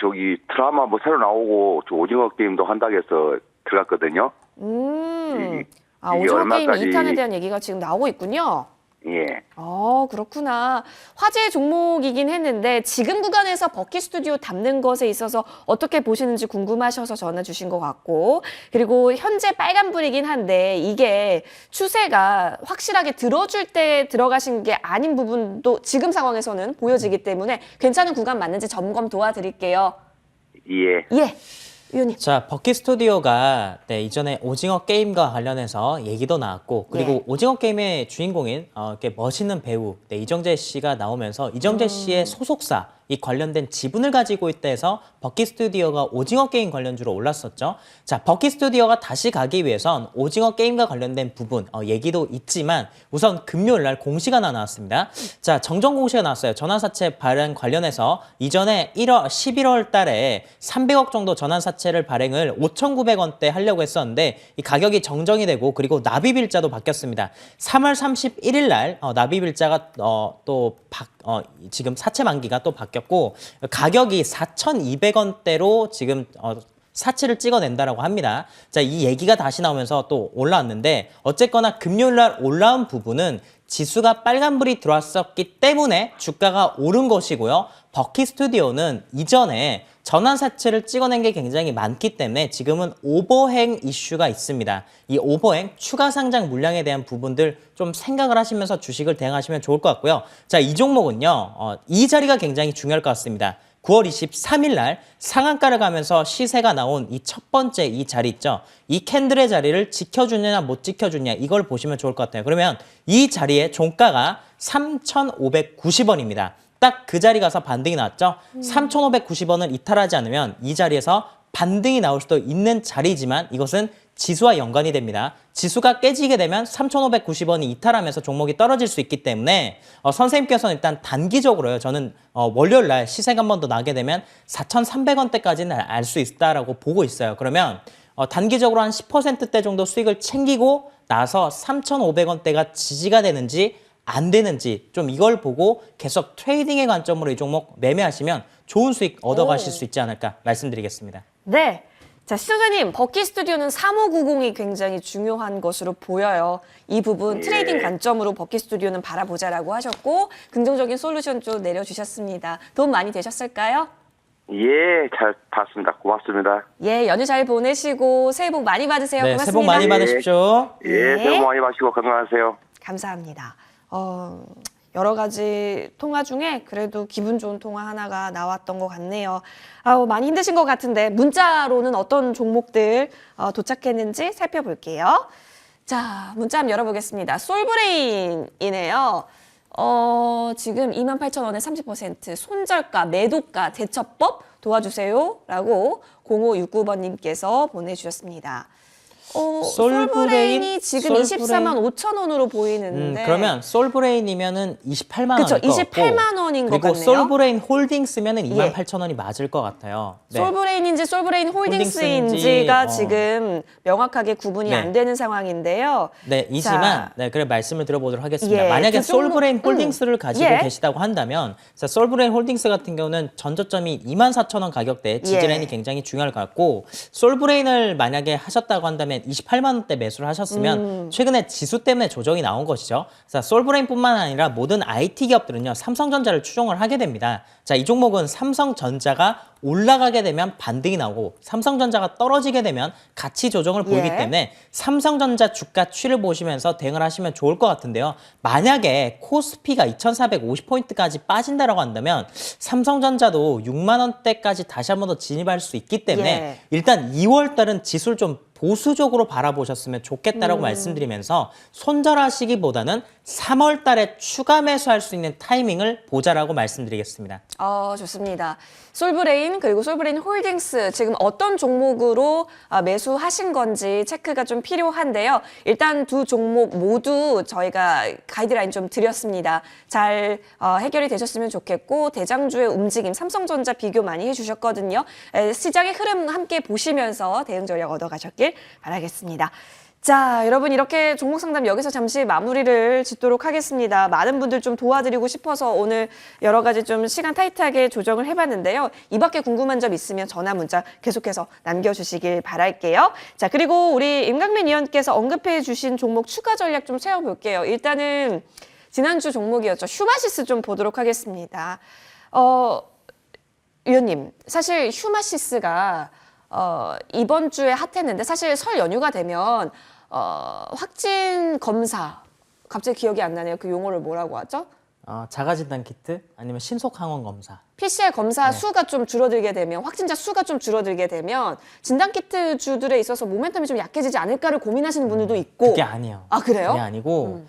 드라마 뭐 새로 나오고 오징어 게임도 한다고 해서 들어갔거든요. 오징어 얼마까지- 게임 2탄에 대한 얘기가 지금 나오고 있군요. 예. 그렇구나. 화제의 종목이긴 했는데 지금 구간에서 버킷 스튜디오 담는 것에 있어서 어떻게 보시는지 궁금하셔서 전화 주신 것 같고, 그리고 현재 빨간불이긴 한데 이게 추세가 확실하게 들어줄 때 들어가신 게 아닌 부분도 지금 상황에서는 보여지기 때문에 괜찮은 구간 맞는지 점검 도와드릴게요. 예. 예, 위원님. 자, 버킷 스튜디오가 네, 이전에 오징어 게임과 관련해서 얘기도 나왔고, 그리고 예. 오징어 게임의 주인공인 이렇게 멋있는 배우 네, 이정재 씨가 나오면서 이정재 씨의 소속사 이 관련된 지분을 가지고 있다 해서 버킷 스튜디오가 오징어 게임 관련주로 올랐었죠. 자, 버킷 스튜디오가 다시 가기 위해선 오징어 게임과 관련된 부분 얘기도 있지만 우선 금요일 날 공시가 하나 나왔습니다. 자, 정정 공시가 나왔어요. 전환사채 발행 관련해서 이전에 11월 달에 300억 정도 전환사채를 발행을 5,900원대 하려고 했었는데 이 가격이 정정이 되고, 그리고 납입일자도 바뀌었습니다. 3월 31일 날 납입일자가 지금 사채 만기가 또 바뀌었고 가격이 4,200원대로 지금 사채를 찍어낸다라고 합니다. 자, 이 얘기가 다시 나오면서 또 올라왔는데 어쨌거나 금요일 날 올라온 부분은 지수가 빨간불이 들어왔었기 때문에 주가가 오른 것이고요. 버킷 스튜디오는 이전에 전환사채를 찍어낸 게 굉장히 많기 때문에 지금은 오버행 이슈가 있습니다. 이 오버행, 추가 상장 물량에 대한 부분들 좀 생각을 하시면서 주식을 대응하시면 좋을 것 같고요. 자, 이 종목은요, 이 자리가 굉장히 중요할 것 같습니다. 9월 23일 날 상한가를 가면서 시세가 나온 이 첫 번째 이 자리 있죠. 이 캔들의 자리를 지켜주느냐 못 지켜주느냐 이걸 보시면 좋을 것 같아요. 그러면 이 자리의 종가가 3,590원입니다. 딱 그 자리 가서 반등이 나왔죠. 3,590원을 이탈하지 않으면 이 자리에서 반등이 나올 수도 있는 자리지만 이것은 지수와 연관이 됩니다. 지수가 깨지게 되면 3,590원이 이탈하면서 종목이 떨어질 수 있기 때문에 선생님께서는 일단 단기적으로요. 저는 월요일 날 시세가 한 번 더 나게 되면 4,300원대까지는 알 수 있다라고 보고 있어요. 그러면 단기적으로 한 10%대 정도 수익을 챙기고 나서 3,500원대가 지지가 되는지 안 되는지 좀 이걸 보고 계속 트레이딩의 관점으로 이 종목 매매하시면 좋은 수익 얻어가실 수 있지 않을까 말씀드리겠습니다. 네. 자, 시청자님, 버킷 스튜디오는 3590이 굉장히 중요한 것으로 보여요. 이 부분 트레이딩 관점으로 버킷 스튜디오는 바라보자라고 하셨고 긍정적인 솔루션 좀 내려주셨습니다. 도움 많이 되셨을까요? 예, 잘 봤습니다. 고맙습니다. 예, 연휴 잘 보내시고 새해 복 많이 받으세요. 네, 고맙습니다. 새해 복 많이 받으십시오. 예, 네. 새해 복 많이 받으시고 건강하세요. 감사합니다. 여러 가지 통화 중에 그래도 기분 좋은 통화 하나가 나왔던 것 같네요. 많이 힘드신 것 같은데 문자로는 어떤 종목들 도착했는지 살펴볼게요. 자, 문자 한번 열어보겠습니다. 솔브레인이네요. 지금 28,000원에 30% 손절가, 매도가, 대처법 도와주세요 라고 0569번님께서 보내주셨습니다. 솔브레인이 지금 솔브레인. 24만 5천 원으로 보이는데. 그러면 솔브레인이면은 28만 그쵸, 원일 것 같고 28만 원인 것 그리고 같네요. 솔브레인 홀딩스면은 예. 28,000원이 맞을 것 같아요. 네. 솔브레인인지 솔브레인 홀딩스인지가 홀딩스인지, 지금 명확하게 구분이 네. 안 되는 상황인데요. 네, 이지만 자, 네, 그래 말씀을 드려보도록 하겠습니다. 예, 만약에 그 종목, 솔브레인 홀딩스를 가지고 예. 계시다고 한다면 자, 솔브레인 홀딩스 같은 경우는 전저점이 24,000원 가격대 지지라인이 예. 굉장히 중요할 것 같고 솔브레인을 만약에 하셨다고 한다면 28만 원대 매수를 하셨으면 최근에 지수 때문에 조정이 나온 것이죠. 자, 솔브레인뿐만 아니라 모든 IT 기업들은요. 삼성전자를 추종을 하게 됩니다. 자, 이 종목은 삼성전자가 올라가게 되면 반등이 나오고 삼성전자가 떨어지게 되면 가치 조정을 보이기 예. 때문에 삼성전자 주가 추이를 보시면서 대응을 하시면 좋을 것 같은데요. 만약에 코스피가 2450포인트까지 빠진다라고 한다면 삼성전자도 6만 원대까지 다시 한 번 더 진입할 수 있기 때문에 예. 일단 2월 달은 지수를 좀 보수적으로 바라보셨으면 좋겠다라고 말씀드리면서 손절하시기보다는 3월 달에 추가 매수할 수 있는 타이밍을 보자라고 말씀드리겠습니다. 좋습니다. 솔브레인 그리고 솔브레인 홀딩스 지금 어떤 종목으로 매수하신 건지 체크가 좀 필요한데요. 일단 두 종목 모두 저희가 가이드라인 좀 드렸습니다. 잘 해결이 되셨으면 좋겠고 대장주의 움직임 삼성전자 비교 많이 해주셨거든요. 시장의 흐름 함께 보시면서 대응 전략 얻어가셨길 바라겠습니다. 자, 여러분 이렇게 종목 상담 여기서 잠시 마무리를 짓도록 하겠습니다. 많은 분들 좀 도와드리고 싶어서 오늘 여러 가지 좀 시간 타이트하게 조정을 해봤는데요. 이 밖에 궁금한 점 있으면 전화 문자 계속해서 남겨주시길 바랄게요. 자, 그리고 우리 임강민 위원께서 언급해 주신 종목 추가 전략 좀 세워볼게요. 일단은 지난주 종목이었죠. 휴마시스 좀 보도록 하겠습니다. 위원님, 사실 휴마시스가 이번 주에 핫했는데 사실 설 연휴가 되면 확진 검사 갑자기 기억이 안 나네요. 그 용어를 뭐라고 하죠? 자가진단 키트 아니면 신속 항원 검사. PCR 검사 수가 좀 줄어들게 되면 확진자 수가 좀 줄어들게 되면 진단 키트 주들에 있어서 모멘텀이 좀 약해지지 않을까를 고민하시는 분들도 있고. 그게 아니에요. 아, 그래요? 그게 아니고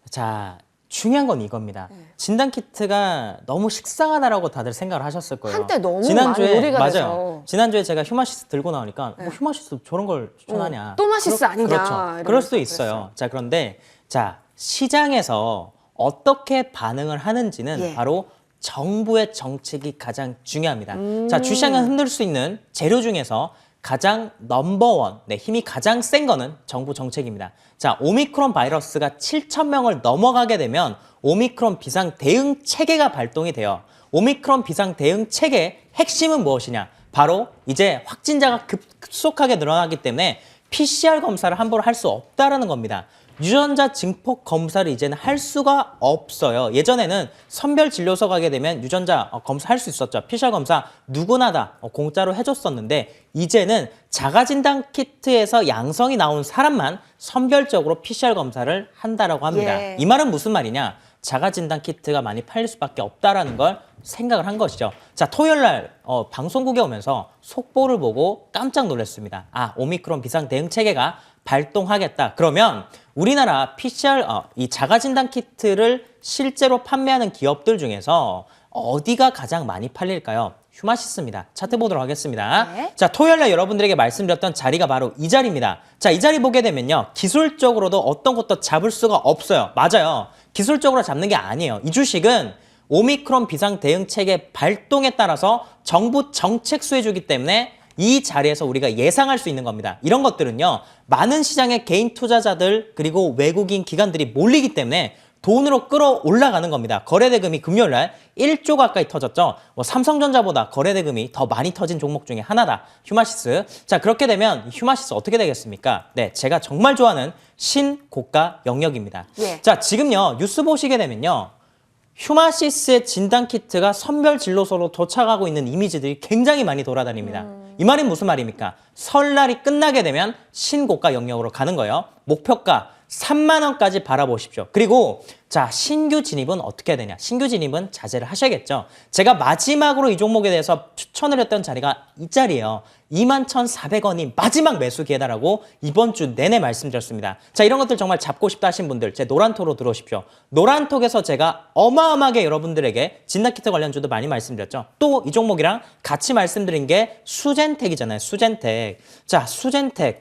자 중요한 건 이겁니다. 진단 키트가 너무 식상하다라고 다들 생각을 하셨을 거예요. 한때 너무 많이 놀이가 맞아요. 돼서. 지난주에 제가 휴마시스 들고 나오니까 뭐 휴마시스 저런 걸 추천하냐. 또 마시스 아니냐, 그렇죠. 이러면서 그럴 수도 있어요. 그랬어요. 자 그런데 자 시장에서 어떻게 반응을 하는지는 예. 바로 정부의 정책이 가장 중요합니다. 자 주시장을 흔들 수 있는 재료 중에서 가장 넘버원, 힘이 가장 센 거는 정부 정책입니다. 자, 오미크론 바이러스가 7,000명을 넘어가게 되면 오미크론 비상 대응 체계가 발동이 돼요. 오미크론 비상 대응 체계의 핵심은 무엇이냐? 바로 이제 확진자가 급속하게 늘어나기 때문에 PCR 검사를 함부로 할 수 없다라는 겁니다. 유전자 증폭 검사를 이제는 할 수가 없어요. 예전에는 선별 진료소 가게 되면 유전자 검사할 수 있었죠. PCR 검사 누구나 다 공짜로 해줬었는데 이제는 자가진단 키트에서 양성이 나온 사람만 선별적으로 PCR 검사를 한다라고 합니다. 예. 이 말은 무슨 말이냐? 자가진단 키트가 많이 팔릴 수밖에 없다라는 걸 생각을 한 것이죠. 자, 토요일 날 방송국에 오면서 속보를 보고 깜짝 놀랐습니다. 오미크론 비상 대응 체계가 발동하겠다. 그러면 우리나라 PCR 이 자가진단 키트를 실제로 판매하는 기업들 중에서 어디가 가장 많이 팔릴까요? 휴마시스입니다. 차트 보도록 하겠습니다. 네. 자, 토요일 날 여러분들에게 말씀드렸던 자리가 바로 이 자리입니다. 자, 이 자리 보게 되면요. 기술적으로도 어떤 것도 잡을 수가 없어요. 맞아요. 기술적으로 잡는 게 아니에요. 이 주식은 오미크론 비상 대응 체계 발동에 따라서 정부 정책 수혜주기 때문에 이 자리에서 우리가 예상할 수 있는 겁니다. 이런 것들은요. 많은 시장의 개인 투자자들 그리고 외국인 기관들이 몰리기 때문에 돈으로 끌어올라가는 겁니다. 거래대금이 금요일 날 1조 가까이 터졌죠. 삼성전자보다 거래대금이 더 많이 터진 종목 중에 하나다. 휴마시스. 자, 그렇게 되면 휴마시스 어떻게 되겠습니까? 네, 제가 정말 좋아하는 신고가 영역입니다. 예. 자, 지금요. 뉴스 보시게 되면요. 휴마시스의 진단키트가 선별 진료소로 도착하고 있는 이미지들이 굉장히 많이 돌아다닙니다. 이 말이 무슨 말입니까? 설날이 끝나게 되면 신고가 영역으로 가는 거예요. 목표가 3만 원까지 바라보십시오. 그리고 자, 신규 진입은 어떻게 해야 되냐? 신규 진입은 자제를 하셔야겠죠. 제가 마지막으로 이 종목에 대해서 추천을 했던 자리가 이 자리예요. 21,400원이 마지막 매수 기회다라고 이번 주 내내 말씀드렸습니다. 자, 이런 것들 정말 잡고 싶다 하신 분들 제 노란톡으로 들어오십시오. 노란톡에서 제가 어마어마하게 여러분들에게 진단키트 관련주도 많이 말씀드렸죠. 또 이 종목이랑 같이 말씀드린 게 수젠텍이잖아요. 수젠텍. 자, 수젠텍.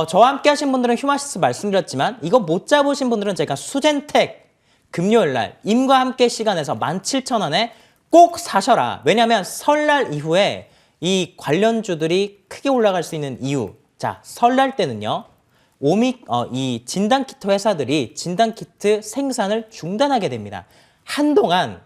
저와 함께 하신 분들은 휴마시스 말씀드렸지만 이거 못 잡으신 분들은 제가 수젠텍 금요일 날 임과 함께 시간에서 17,000원에 꼭 사셔라. 왜냐하면 설날 이후에 이 관련주들이 크게 올라갈 수 있는 이유. 자, 설날 때는요. 이 진단키트 회사들이 진단키트 생산을 중단하게 됩니다. 한동안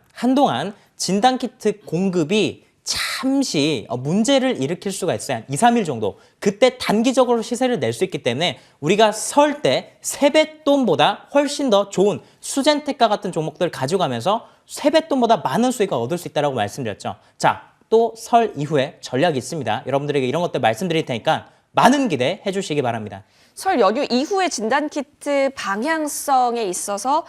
진단키트 공급이 잠시 문제를 일으킬 수가 있어요. 한 2, 3일 정도. 그때 단기적으로 시세를 낼 수 있기 때문에 우리가 설 때 세뱃돈보다 훨씬 더 좋은 수젠텍과 같은 종목들 가져가면서 세뱃돈보다 많은 수익을 얻을 수 있다고 말씀드렸죠. 자, 또 설 이후에 전략이 있습니다. 여러분들에게 이런 것들 말씀드릴 테니까 많은 기대해 주시기 바랍니다. 설 연휴 이후의 진단키트 방향성에 있어서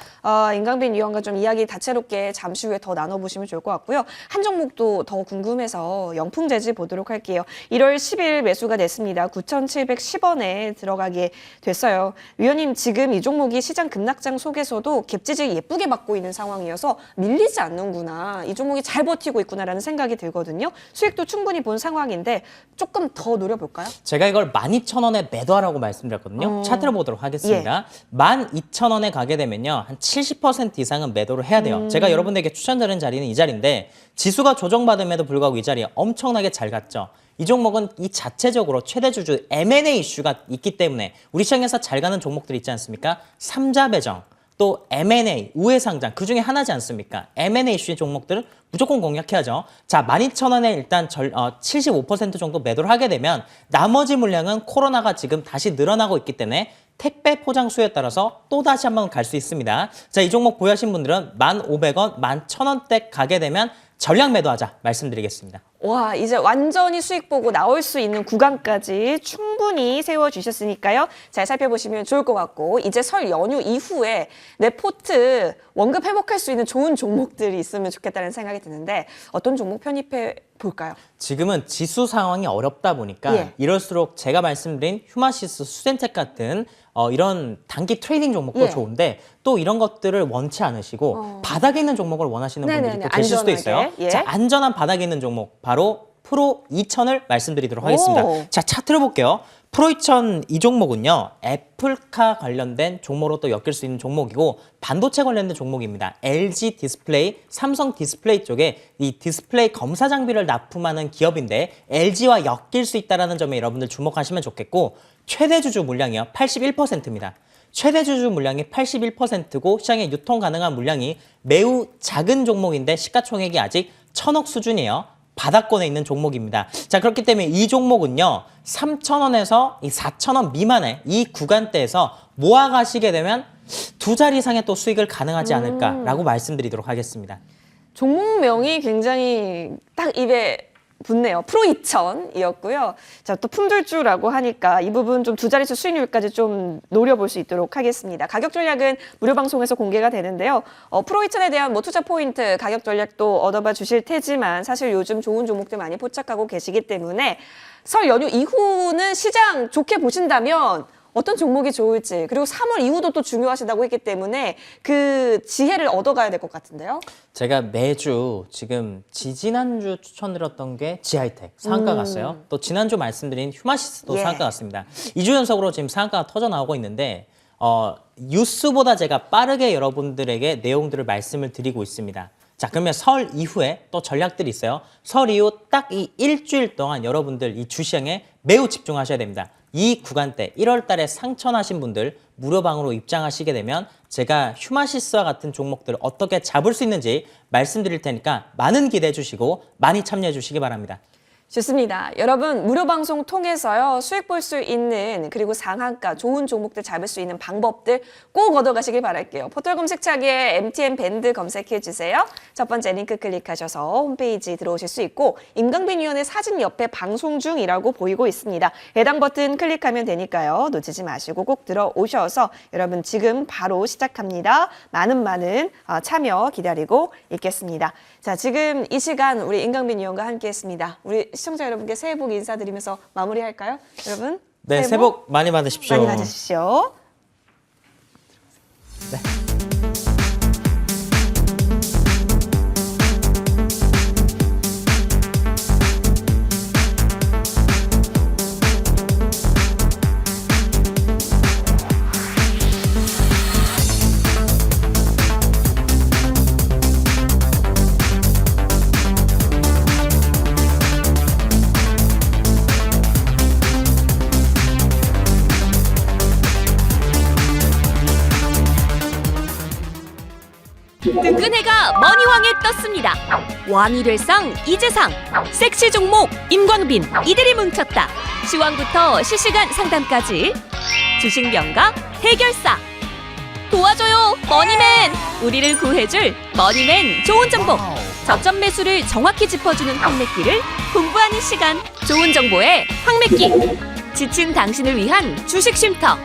임강빈 위원과 좀 이야기 다채롭게 잠시 후에 더 나눠보시면 좋을 것 같고요. 한 종목도 더 궁금해서 영풍재지 보도록 할게요. 1월 10일 매수가 됐습니다. 9,710원에 들어가게 됐어요. 위원님, 지금 이 종목이 시장 급락장 속에서도 갭지지 예쁘게 받고 있는 상황이어서 밀리지 않는구나. 이 종목이 잘 버티고 있구나라는 생각이 들거든요. 수익도 충분히 본 상황인데 조금 더 노려볼까요? 제가 이걸 12,000원에 매도하라고 말씀드렸거든요. 차트를 보도록 하겠습니다. 12,000원에 가게 되면요. 한 70% 이상은 매도를 해야 돼요. 제가 여러분들에게 추천드리는 자리는 이 자리인데 지수가 조정받음에도 불구하고 이 자리에 엄청나게 잘 갔죠. 이 종목은 이 자체적으로 최대주주 M&A 이슈가 있기 때문에 우리 시장에서 잘 가는 종목들이 있지 않습니까? 삼자 배정, 또 M&A, 우회상장 그중에 하나지 않습니까? M&A 이슈의 종목들은 무조건 공략해야죠. 자, 12,000원에 일단 75% 정도 매도를 하게 되면 나머지 물량은 코로나가 지금 다시 늘어나고 있기 때문에 택배 포장 수요에 따라서 또 다시 한번 갈 수 있습니다. 자, 이 종목 보유하신 분들은 1,500원, 11,000원대 가게 되면 전략 매도하자 말씀드리겠습니다. 와, 이제 완전히 수익 보고 나올 수 있는 구간까지 충분히 세워주셨으니까요. 잘 살펴보시면 좋을 것 같고, 이제 설 연휴 이후에 내 포트 원금 회복할 수 있는 좋은 종목들이 있으면 좋겠다는 생각이 드는데 어떤 종목 편입해 볼까요? 지금은 지수 상황이 어렵다 보니까 이럴수록 제가 말씀드린 휴마시스, 수젠텍 같은 이런 단기 트레이딩 종목도 좋은데 또 이런 것들을 원치 않으시고 바닥에 있는 종목을 원하시는 분들이 또 계실 수도 있어요. 자, 안전한 바닥에 있는 종목 바로 프로 2000을 말씀드리도록 하겠습니다. 자, 차트를 볼게요. 프로 2000 이 종목은요. 애플카 관련된 종목으로 또 엮일 수 있는 종목이고 반도체 관련된 종목입니다. LG 디스플레이, 삼성 디스플레이 쪽에 이 디스플레이 검사 장비를 납품하는 기업인데 LG와 엮일 수 있다는 점에 여러분들 주목하시면 좋겠고 최대 주주 물량이요. 81%입니다. 최대 주주 물량이 81%고 시장에 유통 가능한 물량이 매우 작은 종목인데 시가총액이 아직 1,000억 수준이에요. 바닥권에 있는 종목입니다. 자, 그렇기 때문에 이 종목은요. 3,000원에서 이 4,000원 미만의 이 구간대에서 모아가시게 되면 두 자리 이상의 또 수익을 가능하지 않을까라고 말씀드리도록 하겠습니다. 종목명이 굉장히 딱 입에 붙네요. 프로 2000이었고요. 자, 또 품절주라고 하니까 이 부분 좀 두 자릿수 수익률까지 좀 노려볼 수 있도록 하겠습니다. 가격 전략은 무료 방송에서 공개가 되는데요. 프로 2000에 대한 뭐 투자 포인트, 가격 전략도 얻어봐 주실 테지만 사실 요즘 좋은 종목들 많이 포착하고 계시기 때문에 설 연휴 이후는 시장 좋게 보신다면 어떤 종목이 좋을지, 그리고 3월 이후도 또 중요하시다고 했기 때문에 그 지혜를 얻어가야 될 것 같은데요. 제가 매주 지금 지지난주 추천드렸던 게 지하이텍 상한가 갔어요. 또 지난주 말씀드린 휴마시스도 상한가 갔습니다. 2주 연속으로 지금 상한가가 터져 나오고 있는데 뉴스보다 제가 빠르게 여러분들에게 내용들을 말씀을 드리고 있습니다. 자, 그러면 설 이후에 또 전략들이 있어요. 설 이후 딱 이 일주일 동안 여러분들 이 주시장에 매우 집중하셔야 됩니다. 이 구간대 1월 달에 상천하신 분들 무료방으로 입장하시게 되면 제가 휴마시스와 같은 종목들을 어떻게 잡을 수 있는지 말씀드릴 테니까 많은 기대해 주시고 많이 참여해 주시기 바랍니다. 좋습니다. 여러분 무료 방송 통해서요 수익 볼 수 있는 그리고 상한가 좋은 종목들 잡을 수 있는 방법들 꼭 얻어가시길 바랄게요. 포털 검색창에 MTN 밴드 검색해 주세요. 첫 번째 링크 클릭하셔서 홈페이지 들어오실 수 있고 임강빈 위원의 사진 옆에 방송 중이라고 보이고 있습니다. 해당 버튼 클릭하면 되니까요. 놓치지 마시고 꼭 들어오셔서 여러분 지금 바로 시작합니다. 많은 참여 기다리고 있겠습니다. 자, 지금 이 시간 우리 임강빈 위원과 함께했습니다. 우리 시청자 여러분께 새해 복 인사드리면서 마무리할까요? 여러분 네, 새해 복 많이 받으십시오. 많이 받으십시오. 네. 든든해가 머니왕에 떴습니다. 왕이 될 상 이재상, 섹시 종목 임광빈 이들이 뭉쳤다. 시황부터 실시간 상담까지 주식 명가 해결사 도와줘요 머니맨. 우리를 구해줄 머니맨 좋은 정보. 저점 매수를 정확히 짚어주는 황매끼를 공부하는 시간. 좋은 정보의 황매끼. 지친 당신을 위한 주식 쉼터.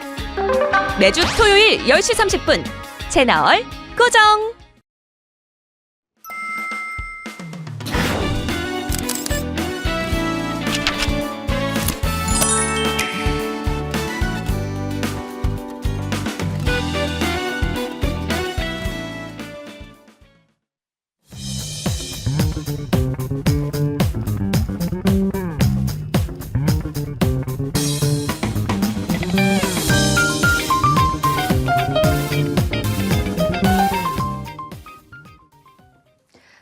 매주 토요일 10시 30분 채널 고정.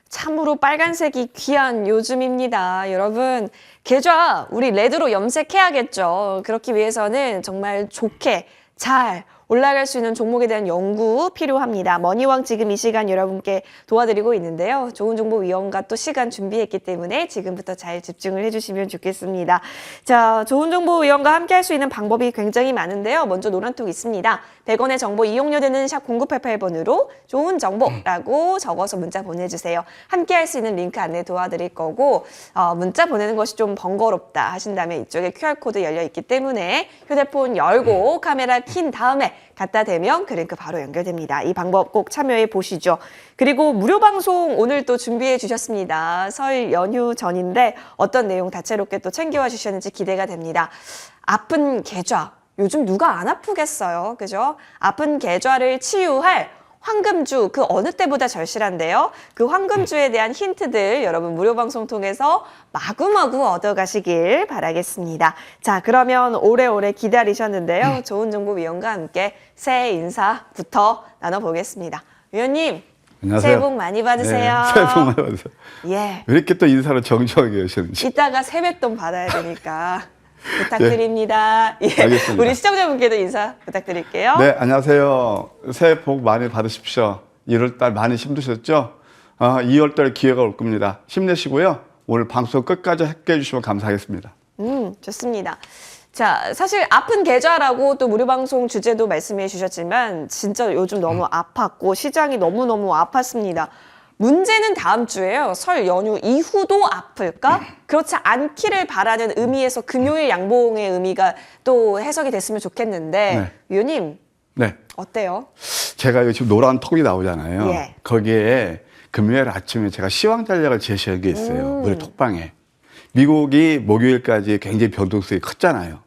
참으로 빨간색이 귀한 요즘입니다. 여러분, 계좌 우리 레드로 염색해야겠죠. 그렇기 위해서는 정말 좋게 잘 올라갈 수 있는 종목에 대한 연구 필요합니다. 머니왕 지금 이 시간 여러분께 도와드리고 있는데요. 좋은 정보 위원과 또 시간 준비했기 때문에 지금부터 잘 집중을 해주시면 좋겠습니다. 자, 좋은 정보 위원과 함께 할 수 있는 방법이 굉장히 많은데요. 먼저 노란톡 있습니다. 100원의 정보 이용료 되는 샵 0988번으로 좋은 정보라고 적어서 문자 보내주세요. 함께 할 수 있는 링크 안내 도와드릴 거고 문자 보내는 것이 좀 번거롭다 하신다면 이쪽에 QR코드 열려 있기 때문에 휴대폰 열고 카메라 킨 다음에 갖다 대면 그 링크 바로 연결됩니다. 이 방법 꼭 참여해 보시죠. 그리고 무료 방송 오늘 또 준비해 주셨습니다. 설 연휴 전인데 어떤 내용 다채롭게 또 챙겨와 주셨는지 기대가 됩니다. 아픈 계좌. 요즘 누가 안 아프겠어요. 그죠? 아픈 계좌를 치유할 황금주 그 어느 때보다 절실한데요. 그 황금주에 대한 힌트들 여러분 무료 방송 통해서 마구마구 얻어가시길 바라겠습니다. 자, 그러면 오래오래 기다리셨는데요. 좋은 정보 위원과 함께 새해 인사부터 나눠보겠습니다. 위원님, 안녕하세요. 새해 복 많이 받으세요. 네, 새해 복 많이 받으세요. 예. 왜 이렇게 또 인사를 정중하게 하시는지. 이따가 세뱃돈 받아야 되니까 부탁드립니다. 예. 알겠습니다. 우리 시청자분께도 인사 부탁드릴게요. 네, 안녕하세요. 새해 복 많이 받으십시오. 1월달 많이 힘드셨죠? 2월달 기회가 올 겁니다. 힘내시고요. 오늘 방송 끝까지 함께 해주시면 감사하겠습니다. 좋습니다. 자, 사실 아픈 계좌라고 또 무료 방송 주제도 말씀해 주셨지만 진짜 요즘 너무 아팠고 시장이 너무너무 아팠습니다. 문제는 다음 주에요. 설 연휴 이후도 아플까? 그렇지 않기를 바라는 의미에서 금요일 양봉의 의미가 또 해석이 됐으면 좋겠는데 네. 위원님 네. 어때요? 제가 이거 지금 노란 톡이 나오잖아요. 예. 거기에 금요일 아침에 제가 시황 전략을 제시한 게 있어요. 우리 톡방에. 미국이 목요일까지 굉장히 변동성이 컸잖아요.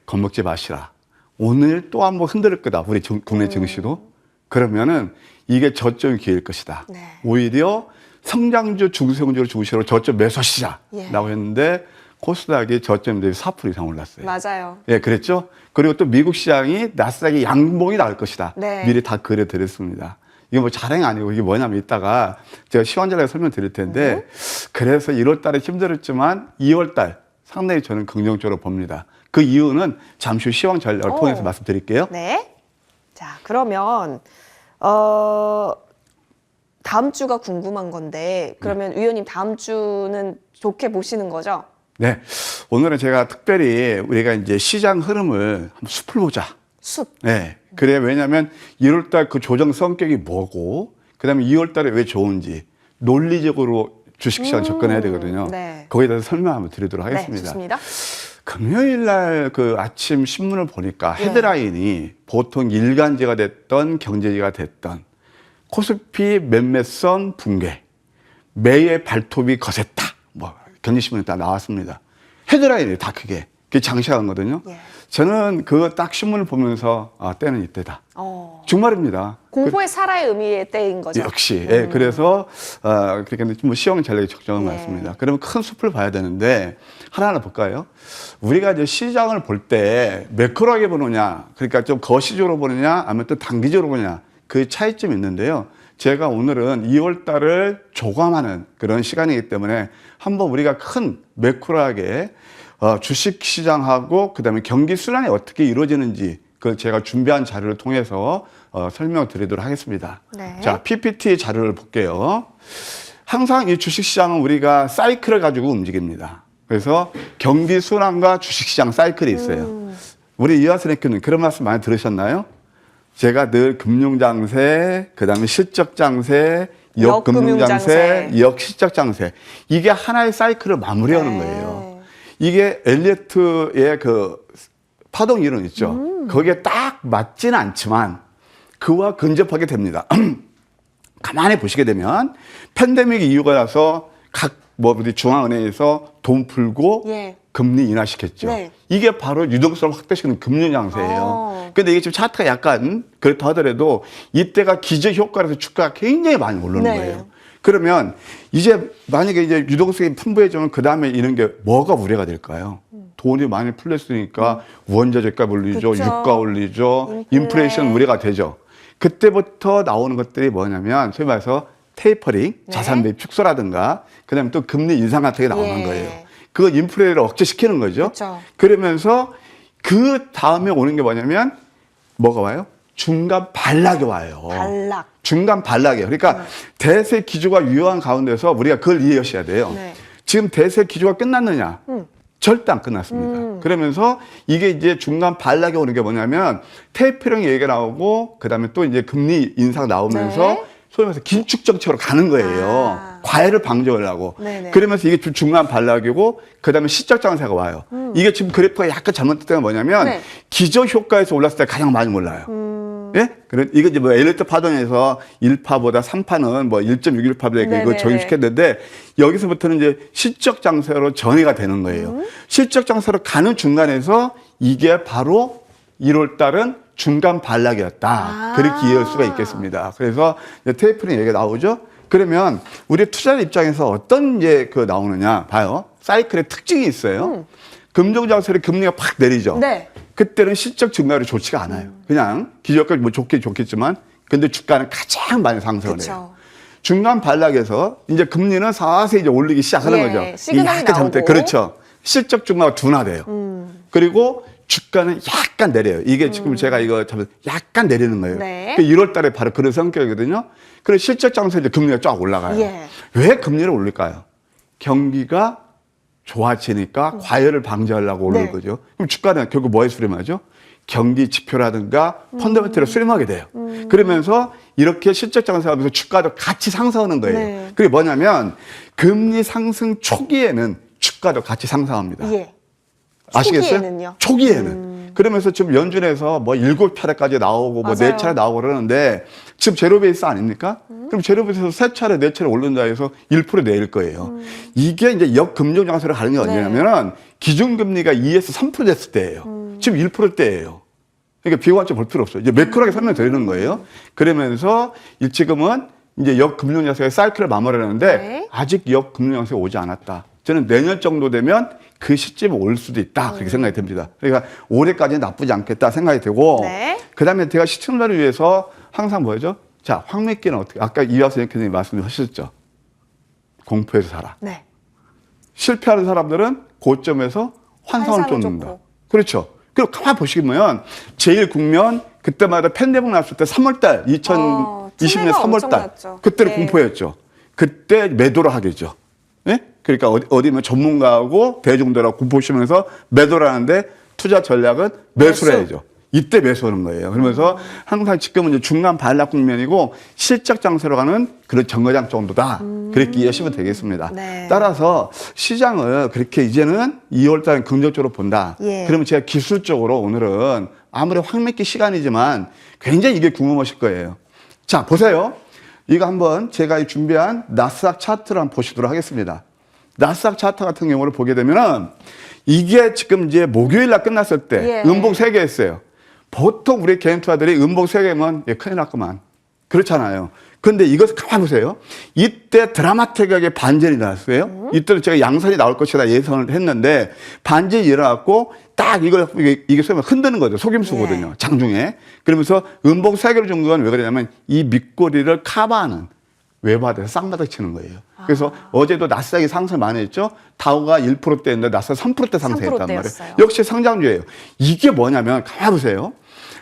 겁먹지 마시라. 오늘 또 한번 흔들을 거다. 우리 국내 증시도. 그러면은 이게 저점이 기회일 것이다. 네. 오히려 성장주, 중소형주를 중심으로 저점 매수하시자라고 예. 했는데 코스닥이 저점 대비 4% 이상 올랐어요. 맞아요. 예, 그랬죠? 그리고 또 미국 시장이 나스닥이 양봉이 나올 것이다. 네. 미리 다 그려드렸습니다. 이게 뭐 자랑이 아니고 이게 뭐냐면 이따가 제가 시황전략 설명드릴 텐데 그래서 1월 달에 힘들었지만 2월 달 상당히 저는 긍정적으로 봅니다. 그 이유는 잠시 후 시황 전략을 통해서 말씀드릴게요. 네. 자, 그러면 다음 주가 궁금한 건데 그러면 위원님 다음 주는 좋게 보시는 거죠? 네. 오늘은 제가 특별히 우리가 이제 시장 흐름을 한번 숲을 보자. 숲. 네. 그래 왜냐하면 1월 달 그 조정 성격이 뭐고 그다음에 2월 달에 왜 좋은지 논리적으로 주식시장 접근해야 되거든요. 네. 거기에 대해서 설명 한번 드리도록 네, 하겠습니다. 좋습니다. 금요일 날 그 아침 신문을 보니까 헤드라인이 보통 일간지가 됐던 경제지가 됐던 코스피 몇몇선 붕괴, 매의 발톱이 거셌다. 뭐 경제신문에 다 나왔습니다. 헤드라인이 다 그게 장시간 거든요. 예. 저는 그 딱 신문을 보면서 때는 이때다. 정말입니다. 공포의 살아의 의미의 때인 거죠. 역시. 예, 그래서 그러니까 뭐 시험 전략이 적정한 것 같습니다. 그러면 큰 숲을 봐야 되는데 하나하나 볼까요? 우리가 이제 시장을 볼 때 매크로하게 보느냐, 그러니까 좀 거시적으로 보느냐, 아니면 또 단기적으로 보느냐, 그 차이점이 있는데요. 제가 오늘은 2월 달을 조감하는 그런 시간이기 때문에 한번 우리가 큰 매크로하게 주식 시장하고 그다음에 경기 순환이 어떻게 이루어지는지 그걸 제가 준비한 자료를 통해서 설명을 드리도록 하겠습니다. 네. 자, PPT 자료를 볼게요. 항상 이 주식 시장은 우리가 사이클을 가지고 움직입니다. 그래서 경기 순환과 주식 시장 사이클이 있어요. 우리 이화선 학교는 그런 말씀 많이 들으셨나요? 제가 늘 금융장세, 그다음에 실적장세, 역금융장세, 역실적장세 이게 하나의 사이클을 마무리하는 거예요. 이게 엘리어트의 그 파동 이론 있죠. 거기에 딱 맞지는 않지만 그와 근접하게 됩니다. 가만히 보시게 되면 팬데믹 이유가 나서 각 우리 중앙은행에서 돈 풀고 금리 인하시켰죠. 네. 이게 바로 유동성을 확대시키는 금융 장세예요. 근데 이게 지금 차트가 약간 그렇다 하더라도 이때가 기저 효과라서 주가가 굉장히 많이 오르는 거예요. 그러면 이제 만약에 이제 유동성이 풍부해지면 그 다음에 이런 게 뭐가 우려가 될까요? 돈이 많이 풀렸으니까 원자 재값 올리죠, 그쵸. 유가 올리죠, 인플레이션 우려가 되죠. 그때부터 나오는 것들이 뭐냐면 소위 말해서 테이퍼링, 자산 매입 축소라든가 그다음에 또 금리 인상 같은 게 나오는 거예요. 그거 인플레를 억제시키는 거죠. 그쵸. 그러면서 그 다음에 오는 게 뭐냐면 뭐가 와요? 중간 반락이 와요. 반락. 중간 반락이에요. 그러니까 대세 기조가 유효한 가운데서 우리가 그걸 이해하셔야 돼요. 지금 대세 기조가 끝났느냐? 절대 안 끝났습니다. 그러면서 이게 이제 중간 반락이 오는 게 뭐냐면 테이퍼링 얘기가 나오고 그다음에 또 이제 금리 인상 나오면서 소위 말해서 긴축 정책으로 가는 거예요. 과열을 방지하려고. 그러면서 이게 중간 반락이고 그다음에 시적 장세가 와요. 이게 지금 그래프가 약간 잘못된 게 뭐냐면 기저 효과에서 올랐을 때 가장 많이 몰라요. 예? 이게 이제 뭐 엘리트 파동에서 1파보다 3파는 뭐 1.61파보다 이거 적용시켰는데 여기서부터는 이제 실적 장세로 전이가 되는 거예요. 실적 장세로 가는 중간에서 이게 바로 1월 달은 중간 반락이었다. 그렇게 이해할 수가 있겠습니다. 그래서 테이퍼링 얘기가 나오죠. 그러면 우리 투자자 입장에서 어떤 이제 그 나오느냐 봐요. 사이클의 특징이 있어요. 금융장세로 금리가 팍 내리죠. 그때는 실적 증가율이 좋지가 않아요. 그냥 기저까지 뭐 좋겠지만 근데 주가는 가장 많이 상승을 해요. 중간 반락에서 이제 금리는 사세 이제 올리기 시작하는 거죠. 시그널이 나오고. 그렇죠. 실적 증가가 둔화돼요. 그리고 주가는 약간 내려요. 이게 지금 제가 이거 약간 내리는 거예요. 1월 달에 바로 그런 성격이거든요. 그래서 실적 장세에 이제 금리가 쫙 올라가요. 왜 금리를 올릴까요? 경기가 좋아지니까 과열을 방지하려고 오르는 거죠. 그럼 주가는 결국 뭐에 수렴하죠? 경기 지표라든가 펀더멘털을 수렴하게 돼요. 그러면서 이렇게 실적 장세하면서 주가도 같이 상승하는 거예요. 그게 뭐냐면 금리 상승 초기에는 주가도 같이 상승합니다. 아시겠어요? 초기에는요? 초기에는. 그러면서 지금 연준에서 뭐 7차례까지 나오고 뭐 4차례 나오고 그러는데 지금 제로베이스 아닙니까? 그럼 제로베이스에서 3차례, 4차례 오른다 해서 1% 내릴 거예요. 이게 이제 역금융 장세로 가는 게 언제냐면은 기준금리가 2에서 3% 됐을 때예요. 지금 1%대예요. 그러니까 비관점 볼 필요 없어요. 이제 매크로하게 설명드리는 거예요. 그러면서 지금은 이제 역금융 장세의 사이클을 마무리하는데 아직 역금융 장세가 오지 않았다. 저는 내년 정도 되면 그 시점에 올 수도 있다. 그렇게 생각이 듭니다. 그러니까 올해까지는 나쁘지 않겠다 생각이 되고 그 다음에 제가 시청자를 위해서 항상 뭐죠? 자, 황매기는 어떻게, 아까 이화선 선생님이 말씀하셨죠. 공포에서 살아. 실패하는 사람들은 고점에서 환상을 쫓는다. 그렇죠. 그리고 가만히 보시면 제일 국면 그때마다 팬데믹 났을 때 3월달 2020년 3월달 그때는 공포였죠. 그때 매도를 하겠죠. 네? 그러니까 어디면 전문가하고 대중들하고 보시면서 매도를 하는데 투자 전략은 매수를 해야죠. 이때 매수하는 거예요. 그러면서 항상 지금은 이제 중간 반락 국면이고 실적 장세로 가는 그런 정거장 정도다. 그렇게 이해하시면 되겠습니다. 네. 따라서 시장을 그렇게 이제는 2월달은 긍정적으로 본다. 예. 그러면 제가 기술적으로 오늘은 아무리 황맥기 시간이지만 굉장히 이게 궁금하실 거예요. 자, 보세요. 이거 한번 제가 준비한 나스닥 차트를 한번 보시도록 하겠습니다. 나스닥 차트 같은 경우를 보게 되면은 이게 지금 이제 목요일 날 끝났을 때 예. 음봉 3개 했어요. 보통 우리 개인 투자들이 음봉 3개면 예, 큰일 났구만. 그렇잖아요. 근데 이것을 가만 보세요. 이때 드라마틱하게 반전이 나왔어요. 이때는 제가 양선이 나올 것이다 예상을 했는데 반전이 일어났고 딱 이게 소위 흔드는 거죠. 속임수거든요. 장중에. 그러면서 음봉 3개를 준 건 왜 그러냐면 이 밑꼬리를 커버하는 외바닥에서 쌍바닥 치는 거예요. 그래서 어제도 나스닥이 상승 많이 했죠. 다우가 1%대인데 나스닥 3%대 상승했단 말이에요. 역시 상장주예요. 이게 뭐냐면 가만 보세요.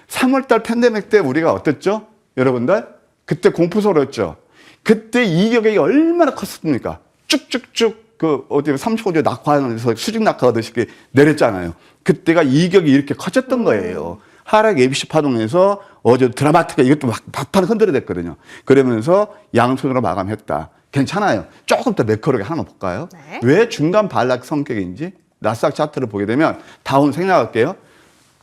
3월달 팬데믹 때 우리가 어땠죠? 여러분들? 그때 공포스러웠죠. 그때 이격이 얼마나 컸습니까? 쭉쭉쭉 어디 35조 낙하하면서 수직 낙하하듯이 내렸잖아요. 그때가 이격이 이렇게 커졌던 거예요. 하락 ABC 파동에서 어제 드라마틱하게 이것도 막판 흔들어댔거든요. 그러면서 양손으로 마감했다. 괜찮아요. 조금 더 매끄럽게 하나만 볼까요? 네. 왜 중간 반락 성격인지 나스닥 차트를 보게 되면 다운 생략할게요.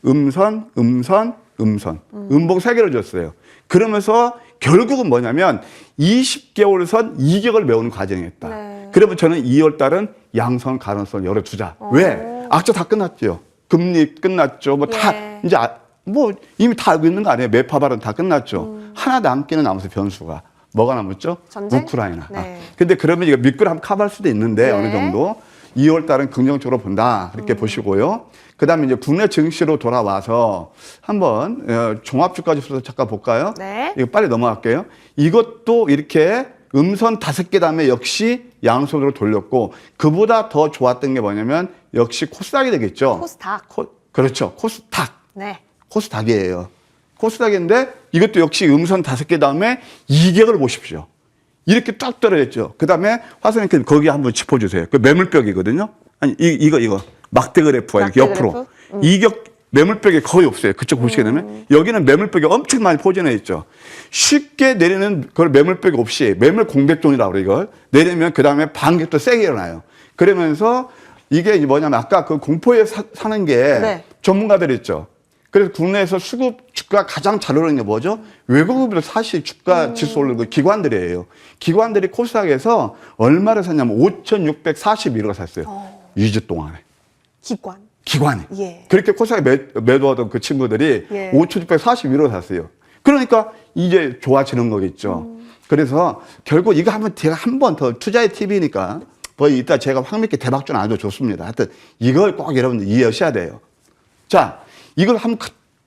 음선, 음봉 3개를 줬어요. 그러면서 결국은 뭐냐면 20개월 선 이격을 메우는 과정이었다. 네. 그러면 저는 2월 달은 양선 가능성을 열어두자. 왜? 악재 다 끝났죠. 금리 끝났죠. 뭐 다 예. 이제 뭐 이미 다 알고 있는 거 아니에요. 매파 발언 다 끝났죠. 하나 남기는 남아서 변수가 뭐가 남았죠? 전쟁? 우크라이나. 네. 근데 그러면 이거 미끌 한번 커버할 수도 있는데 네. 어느 정도 2월 달은 긍정적으로 본다. 그렇게 보시고요. 그다음에 이제 국내 증시로 돌아와서 한번 종합주가 지수 잠깐 볼까요? 네. 이거 빨리 넘어갈게요. 이것도 이렇게 음선 5개 다음에 역시 양손으로 돌렸고 그보다 더 좋았던 게 뭐냐면 역시 코스닥이 되겠죠. 코스닥. 그렇죠. 코스닥. 네. 코스닥이에요. 코스닥인데 이것도 역시 음선 5개 다음에 이격을 보십시오. 이렇게 쫙 떨어졌죠. 그 다음에 화선님께 거기 한번 짚어주세요. 그 매물벽이거든요. 아니, 이거. 막대 그래프가 이렇게 막대 옆으로. 그래프? 이격 매물벽이 거의 없어요. 그쪽 보시게 되면. 여기는 매물벽이 엄청 많이 포진해 있죠. 쉽게 내리는 그걸 매물벽이 없이 매물 공백존이라고 그래요, 이걸. 내리면 그 다음에 반격도 세게 일어나요. 그러면서 이게 뭐냐면 아까 그 공포에 사는 게 네. 전문가들이 있죠. 그래서 국내에서 수급 주가 가장 잘 오르는 게 뭐죠? 외국인들 사실 주가 지수 오르는 거 기관들이에요. 기관들이 코스닥에서 얼마를 샀냐면 5,641억 샀어요. 2주 동안에. 기관이. 예. 그렇게 코스닥에 매도하던 그 친구들이 예. 5,641억 샀어요. 그러니까 이제 좋아지는 거겠죠. 그래서 결국 이거 한번 제가 한 번 더 투자의 팁이니까 거의 이따 제가 황미께 대박전 안 해도 좋습니다. 하여튼 이걸 꼭 여러분들 이해하셔야 돼요. 자, 이걸 한번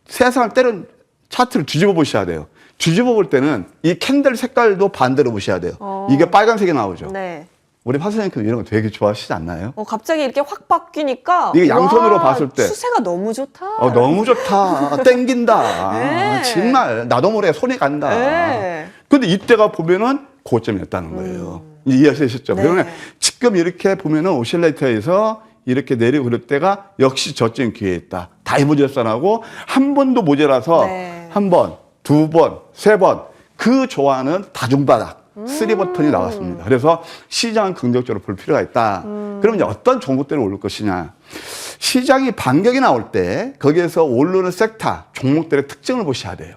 세상을 때는 차트를 뒤집어 보셔야 돼요. 뒤집어 볼 때는 이 캔들 색깔도 반대로 보셔야 돼요. 이게 빨간색이 나오죠. 네. 우리 파선생님 이런 거 되게 좋아하시지 않나요? 갑자기 이렇게 확 바뀌니까 이게 양손으로 와, 봤을 때 추세가 너무 좋다. 너무 좋다. 땡긴다. 네. 정말 나도 모르게 손이 간다. 네. 근데 이때가 보면은 고점이었다는 거예요. 이해하셨죠? 네. 그러면 지금 이렇게 보면은 오실레이터에서 이렇게 내리고 그럴 때가 역시 저점 기회에 있다. 다이버전하고 한 번도 모자라서 네. 한 번, 두 번, 세 번 그 좋아하는 다중바닥. 3버튼이 나왔습니다. 그래서 시장은 긍정적으로 볼 필요가 있다. 그럼 이제 어떤 종목들이 오를 것이냐. 시장이 반격이 나올 때 거기에서 오르는 섹터, 종목들의 특징을 보셔야 돼요.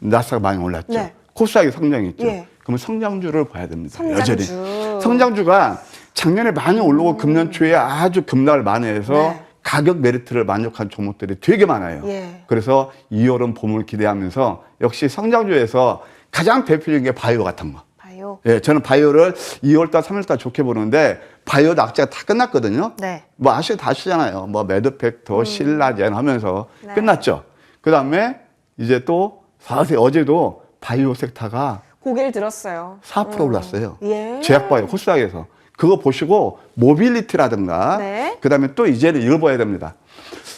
나스닥 많이 올랐죠. 네. 코스닥이 성장했죠. 예. 그러면 성장주를 봐야 됩니다. 성장주. 여전히. 성장주가 작년에 많이 오르고 금년 초에 아주 급락을 많이 해서 네. 가격 메리트를 만족한 종목들이 되게 많아요. 예. 그래서 2월은 봄을 기대하면서 역시 성장주에서 가장 대표적인 게 바이오 같은 거. 바이오. 예, 저는 바이오를 2월달, 3월달 좋게 보는데 바이오 낙제가 다 끝났거든요. 네. 뭐 다 아시잖아요. 뭐 매드팩터, 신라젠 하면서 네. 끝났죠. 그 다음에 이제 또 사실 어제도 바이오 섹터가 고개를 들었어요. 4% 올랐어요. 예. 제약바이오 코스닥에서. 그거 보시고 모빌리티라든가 네. 그다음에 또 이제는 읽어봐야 됩니다.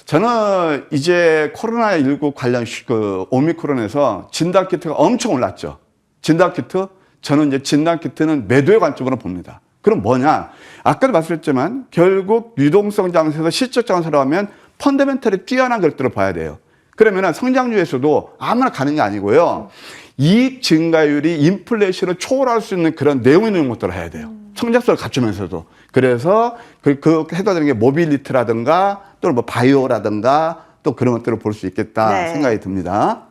저는 이제 코로나19 관련 그 오미크론에서 진단키트가 엄청 올랐죠. 진단키트? 저는 이제 진단키트는 매도의 관점으로 봅니다. 그럼 뭐냐? 아까도 말씀드렸지만 결국 유동성 장세에서 실적 장세로 하면 펀더멘털이 뛰어난 것들을 봐야 돼요. 그러면은 성장주에서도 아무나 가는 게 아니고요. 이익 증가율이 인플레이션을 초월할 수 있는 그런 내용 있는 것들을 해야 돼요. 성장성을 갖추면서도. 그래서 그 해당되는 게 모빌리티라든가 또는 뭐 바이오라든가 또 그런 것들을 볼 수 있겠다 네. 생각이 듭니다.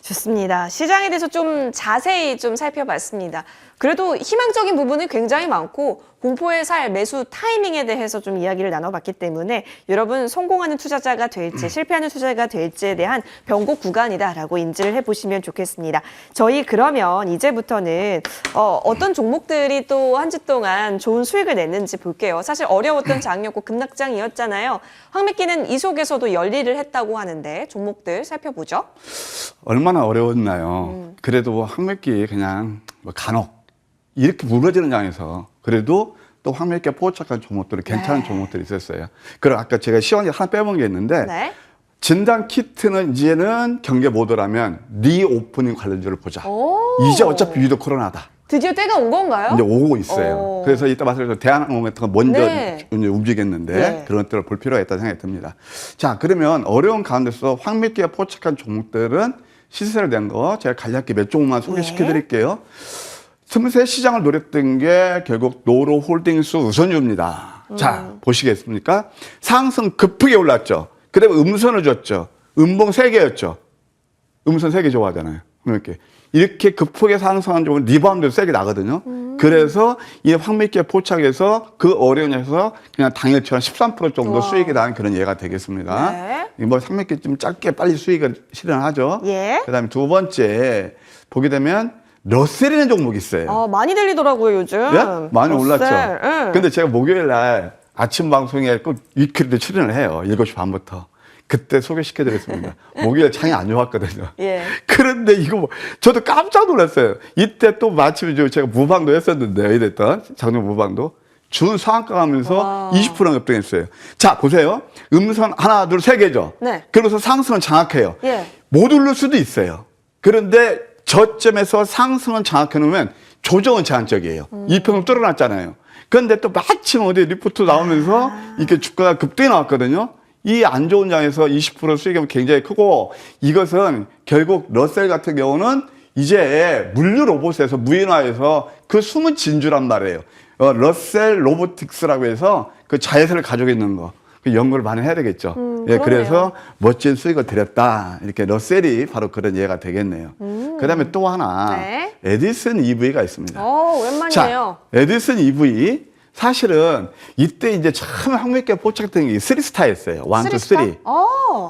좋습니다. 시장에 대해서 좀 자세히 좀 살펴봤습니다. 그래도 희망적인 부분은 굉장히 많고 공포의 살 매수 타이밍에 대해서 좀 이야기를 나눠봤기 때문에 여러분 성공하는 투자자가 될지 실패하는 투자자가 될지에 대한 변곡 구간이다라고 인지를 해보시면 좋겠습니다. 저희 그러면 이제부터는 어떤 종목들이 또 한 주 동안 좋은 수익을 냈는지 볼게요. 사실 어려웠던 장이었고 급락장이었잖아요. 황미끼는 이 속에서도 열일을 했다고 하는데 종목들 살펴보죠. 얼마나 어려웠나요? 그래도 황맥기 그냥 뭐 간혹 이렇게 무너지는 장에서 그래도 또 황맥기에 포착한 종목들이 괜찮은 네. 종목들이 있었어요. 그리고 아까 제가 시황에 하나 빼본 게 있는데 네. 진단 키트는 이제는 경계 모드라면 리오프닝 관련주를 보자. 오. 이제 어차피 위드 코로나다. 드디어 때가 온 건가요? 이제 오고 있어요. 오. 그래서 이따 말씀드린 대한항공 같은 거 먼저 네. 이제 움직였는데 네. 그런 것들을 볼 필요가 있다는 생각이 듭니다. 자, 그러면 어려운 가운데서 황미끼에 포착한 종목들은 시세를 낸 거 제가 간략히 몇 종목만 소개시켜 드릴게요. 틈새 시장을 노렸던 게 결국 노로홀딩스 우선주입니다. 자, 보시겠습니까? 상승 급하게 올랐죠. 그다음에 음선을 줬죠. 음봉 3개였죠. 음선 3개 좋아하잖아요. 이렇게 급하게 상승한 종은 리바운드 세게 나거든요. 그래서 이 황미끼에 포착해서 그 어려움에서 그냥 당일치한 13% 정도 와. 수익이 나는 그런 예가 되겠습니다. 네. 뭐 황미끼 좀 짧게 빨리 수익을 실현하죠. 예. 그다음에 두 번째 보게 되면 러셀이라는 종목이 있어요. 많이 들리더라고요, 요즘. 예? 많이 러셀. 올랐죠. 예. 근데 제가 목요일 날 아침 방송에 꼭 위클리도 출연을 해요. 7시 반부터. 그때 소개시켜드렸습니다. 목요일 장이 안 좋았거든요. 예. 그런데 이거 뭐, 저도 깜짝 놀랐어요. 이때 또 마침 제가 무방도 했었는데, 이랬던 작년 무방도. 준 상한가 가면서 와. 20%가 급등했어요. 자, 보세요. 음선 하나, 둘, 세 개죠. 네. 그러면서 상승은 장악해요. 예. 못 오를 수도 있어요. 그런데 저점에서 상승은 장악해 놓으면 조정은 제한적이에요. 이평은 뚫어놨잖아요. 그런데 또 마침 어디 리포트 나오면서 이렇게 주가가 급등이 나왔거든요. 이 안 좋은 장에서 20% 수익이 굉장히 크고 이것은 결국 러셀 같은 경우는 이제 물류 로봇에서 무인화해서 그 숨은 진주란 말이에요. 러셀 로보틱스라고 해서 그 자회사를 가지고 있는 거. 그 연구를 많이 해야 되겠죠. 예, 그러네요. 그래서 멋진 수익을 드렸다. 이렇게 러셀이 바로 그런 예가 되겠네요. 그 다음에 또 하나, 네. 에디슨 EV가 있습니다. 오랜만이네요. 자, 에디슨 EV. 사실은 이때 이제 처음 한국에 포착된 게 3스타였어요. 1, 2, 3.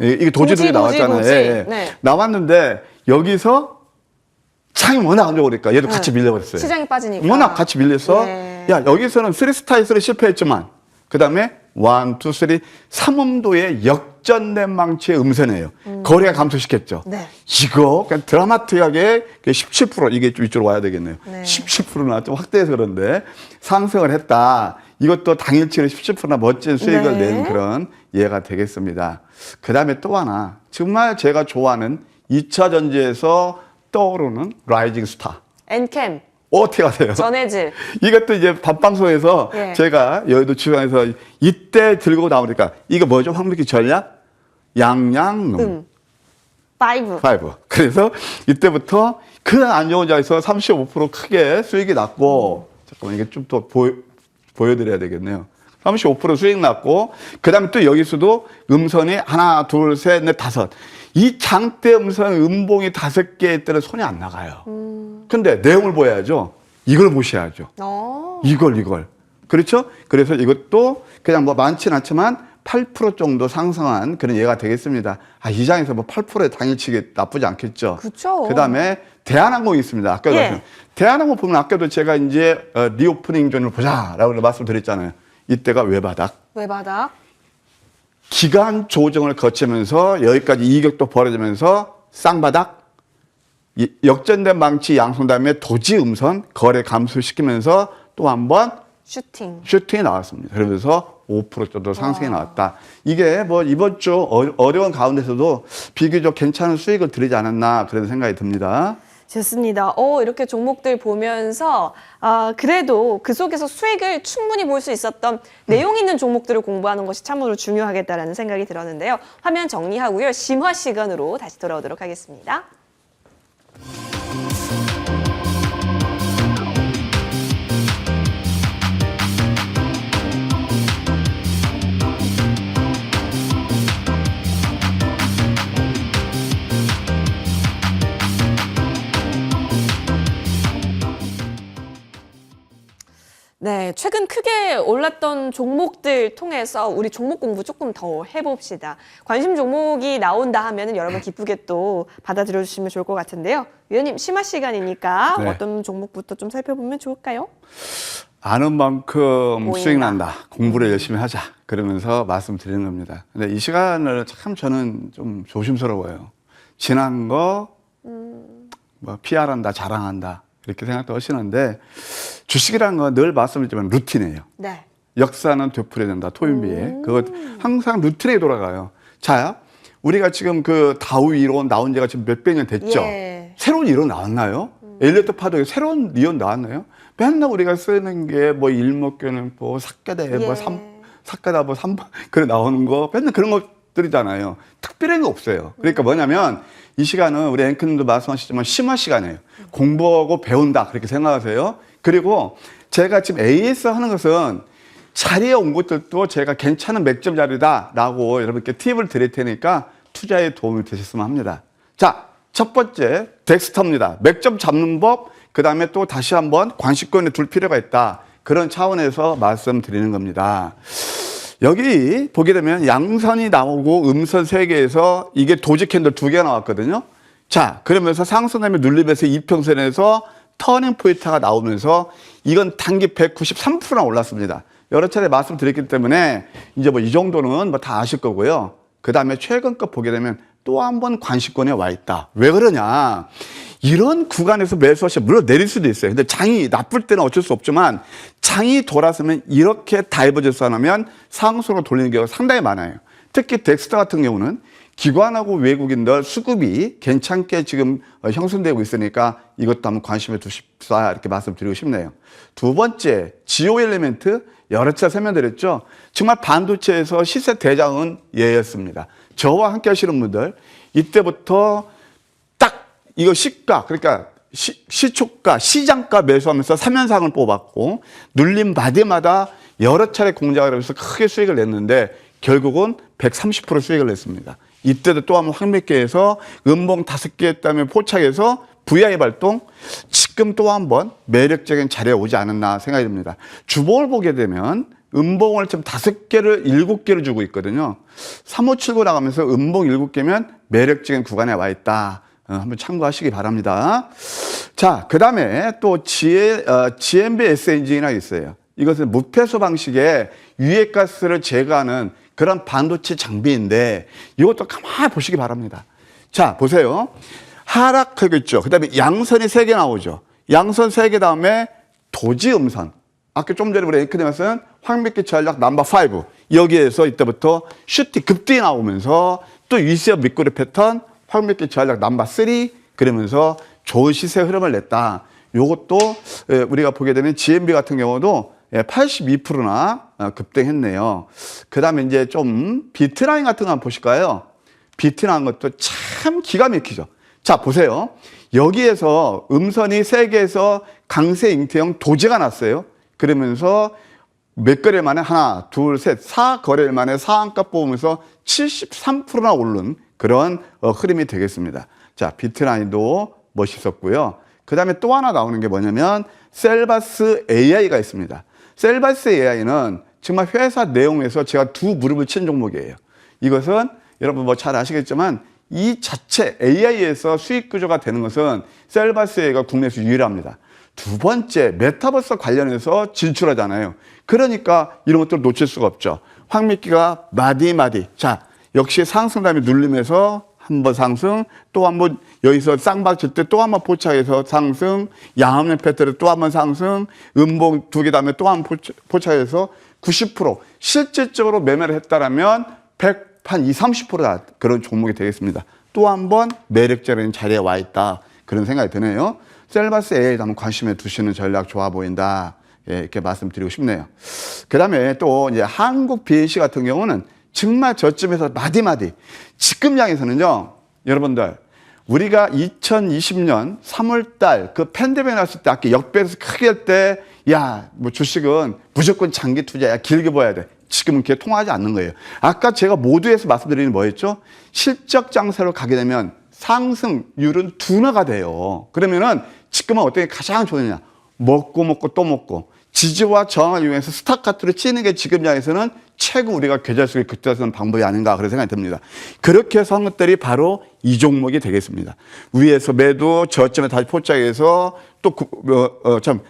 이게 도지도지 나왔잖아요. 도지. 예, 예. 네. 나왔는데 여기서 창이 워낙 안 좋으니까 얘도 같이 밀려버렸어요. 시장이 빠지니까. 워낙 같이 밀려서 네. 야 여기서는 3스타에서 실패했지만 그 다음에 1, 2, 3 3음도의 역전된 망치의 음선이에요. 거래가 감소시켰죠. 네. 이거 그냥 드라마틱하게 17% 이게 좀 이쪽으로 와야 되겠네요. 네. 17%나 좀 확대해서 그런데 상승을 했다. 이것도 당일치로 17%나 멋진 수익을 네. 낸 그런 예가 되겠습니다. 그 다음에 또 하나 정말 제가 좋아하는 2차 전지에서 떠오르는 라이징 스타. 엔캠, 어떻게 하세요? 전해질. 이것도 이제 밥방송에서 예. 제가 여의도 지방에서 이때 들고 나오니까 이거 뭐죠? 황미끼 전략? 양양농. 5. 그래서 이때부터 그 안 좋은 자에서 35% 크게 수익이 났고 잠깐만 이게 좀 더 보여드려야 되겠네요. 35% 수익 났고 그 다음에 또 여기서도 음선이 하나, 둘, 셋, 넷, 다섯. 이 장대 음선 음봉이 5개 있더니 손이 안 나가요. 근데 내용을 보여야죠. 이걸 보셔야죠. 이걸. 그렇죠? 그래서 이것도 그냥 뭐 많지는 않지만 8% 정도 상승한 그런 예가 되겠습니다. 이 장에서 뭐 8%의 당일치기 나쁘지 않겠죠. 그쵸. 그 다음에 대한항공이 있습니다. 아까도 예. 대한항공 보면 아까도 제가 이제 리오프닝 존을 보자라고 말씀드렸잖아요. 이때가 외바닥. 외바닥. 기간 조정을 거치면서 여기까지 이격도 벌어지면서 쌍바닥. 역전된 망치 양손 다음에 도지 음선 거래 감소시키면서 또 한번 슈팅이 나왔습니다. 그러면서 5% 정도 상승이 나왔다. 이게 뭐 이번 주 어려운 가운데서도 비교적 괜찮은 수익을 드리지 않았나 그런 생각이 듭니다. 좋습니다. 이렇게 종목들 보면서 그래도 그 속에서 수익을 충분히 볼 수 있었던 내용 있는 종목들을 공부하는 것이 참으로 중요하겠다라는 생각이 들었는데요. 화면 정리하고요. 심화 시간으로 다시 돌아오도록 하겠습니다. 네, 최근 크게 올랐던 종목들 통해서 우리 종목 공부 조금 더 해봅시다. 관심 종목이 나온다 하면 여러분 기쁘게 또 받아들여 주시면 좋을 것 같은데요. 위원님, 심화 시간이니까 네. 어떤 종목부터 좀 살펴보면 좋을까요? 아는 만큼 보인다. 수익 난다. 공부를 열심히 하자. 그러면서 말씀드리는 겁니다. 근데 이 시간을 참 저는 좀 조심스러워요. 지난 거, 뭐 PR한다, 자랑한다. 이렇게 생각도 하시는데 주식이라는 건 늘 말씀드리지만 루틴이에요. 네. 역사는 되풀이해야 된다. 토인비에. 그거 항상 루틴에 돌아가요. 자, 우리가 지금 그 다우 이론 나온 지가 지금 몇백 년 됐죠. 예. 새로운 이론 나왔나요? 엘리어트 파도에 새로운 이론 나왔나요? 맨날 우리가 쓰는 게 뭐 일목교는 삭가대 뭐 삭가다 뭐 3번 그래 나오는 거 맨날 그런 것들이잖아요. 특별한 거 없어요. 그러니까 뭐냐면 이 시간은 우리 앵커님도 말씀하셨지만 심화 시간이에요. 공부하고 배운다 그렇게 생각하세요. 그리고 제가 지금 AS 하는 것은 자리에 온 것들도 제가 괜찮은 맥점 자리다라고 여러분께 팁을 드릴 테니까 투자에 도움이 되셨으면 합니다. 자, 첫 번째 덱스터입니다. 맥점 잡는 법, 그 다음에 또 다시 한번 관심권에 둘 필요가 있다. 그런 차원에서 말씀드리는 겁니다. 여기 보게 되면 양선이 나오고 음선 3개에서 이게 도지 캔들 2개가 나왔거든요. 자, 그러면서 상승하면 눌림에서 이평선에서 터닝 포인트가 나오면서 이건 단기 193%나 올랐습니다. 여러 차례 말씀드렸기 때문에 이제 뭐 이 정도는 뭐 다 아실 거고요. 그 다음에 최근 거 보게 되면 또 한 번 관심권에 와 있다. 왜 그러냐? 이런 구간에서 매수하시면 물론 내릴 수도 있어요. 근데 장이 나쁠 때는 어쩔 수 없지만 장이 돌아서면 이렇게 다이버전스 하면 상승으로 돌리는 경우가 상당히 많아요. 특히 덱스터 같은 경우는 기관하고 외국인들 수급이 괜찮게 지금 형성되고 있으니까 이것도 한번 관심에 두십사 이렇게 말씀드리고 싶네요. 두 번째, 지오 엘리멘트 여러 차례 설명드렸죠. 정말 반도체에서 시세 대장은 얘였습니다. 저와 함께 하시는 분들 이때부터 딱 이거 시가 그러니까 시초가 시장가 매수하면서 3연상을 뽑았고 눌림 마디마다 여러 차례 공작을 하면서 크게 수익을 냈는데 결국은 130% 수익을 냈습니다. 이때도 또 한번 황매개에서 음봉 5개 했다면 포착해서 VI 발동, 지금 또 한번 매력적인 자리에 오지 않았나 생각이 듭니다. 주봉을 보게 되면 음봉을 지금 5개를 7개를 주고 있거든요. 3579 나가면서 음봉 7개면 매력적인 구간에 와 있다. 한번 참고하시기 바랍니다. 자, 그 다음에 또 GMB SNG가 있어요. 이것은 무폐수 방식의 유해가스를 제거하는 그런 반도체 장비인데 이것도 가만히 보시기 바랍니다. 자, 보세요. 하락하고 있죠. 그 다음에 양선이 3개 나오죠. 양선 3개 다음에 도지 음선. 아까 좀 전에 우리 앵커님께서는 황미끼 전략 넘버5. 여기에서 이때부터 슈팅 급등이 나오면서 또 위시업 밑꼬리 패턴 황미끼 전략 넘버3 그러면서 좋은 시세 흐름을 냈다. 요것도 우리가 보게 되면 GMB 같은 경우도 82%나 급등했네요. 그 다음에 이제 좀 비트라인 같은 거 한번 보실까요? 비트라인 것도 참 기가 막히죠. 자, 보세요. 여기에서 음선이 3개에서 강세 잉태형 도지가 났어요. 그러면서 몇 거래 만에 하나, 둘, 셋, 4거래일 만에 상한가 뽑으면서 73%나 오른 그런 흐름이 되겠습니다. 자, 비트라인도 멋있었고요. 그 다음에 또 하나 나오는 게 뭐냐면 셀바스 AI가 있습니다. 셀바스 AI는 정말 회사 내용에서 제가 두 무릎을 친 종목이에요. 이것은 여러분 뭐 잘 아시겠지만 이 자체 AI에서 수익 구조가 되는 것은 셀바스 AI가 국내에서 유일합니다. 두 번째, 메타버스 관련해서 진출하잖아요. 그러니까 이런 것들을 놓칠 수가 없죠. 황미끼가 마디마디. 자, 역시 상승 다음에 눌림에서 한번 상승, 또 한번 여기서 쌍박칠 때 또 한번 포착해서 상승, 양합력 패턴에 또 한번 상승, 음봉 2개 다음에 또 한번 포착해서 90%. 실질적으로 매매를 했다라면 100, 한 20, 30%다. 그런 종목이 되겠습니다. 또 한번 매력적인 자리에 와 있다. 그런 생각이 드네요. 셀바스 A에 한번 관심을 두시는 전략 좋아 보인다. 예, 이렇게 말씀드리고 싶네요. 그 다음에 또 이제 한국 BNC 같은 경우는 정말 저쯤에서 마디마디. 지금장에서는요, 여러분들, 우리가 2020년 3월 달 그 팬데믹 났을 때 아까 역배에서 크게 할 때, 야, 뭐 주식은 무조건 장기 투자야. 길게 봐야 돼. 지금은 그게 통하지 않는 거예요. 아까 제가 모두에서 말씀드리는 뭐였죠? 실적 장세로 가게 되면 상승률은 둔화가 돼요. 그러면은 지금은 어떻게 가장 좋느냐? 먹고 또 먹고 지지와 저항을 이용해서 스타카트로 치는 게 지금장에서는 최고 우리가 계좌 수익을 극대화하는 방법이 아닌가 그런 생각이 듭니다. 그렇게 해서 한 것들이 바로 이 종목이 되겠습니다. 위에서 매도, 저점에 다시 포착해서 또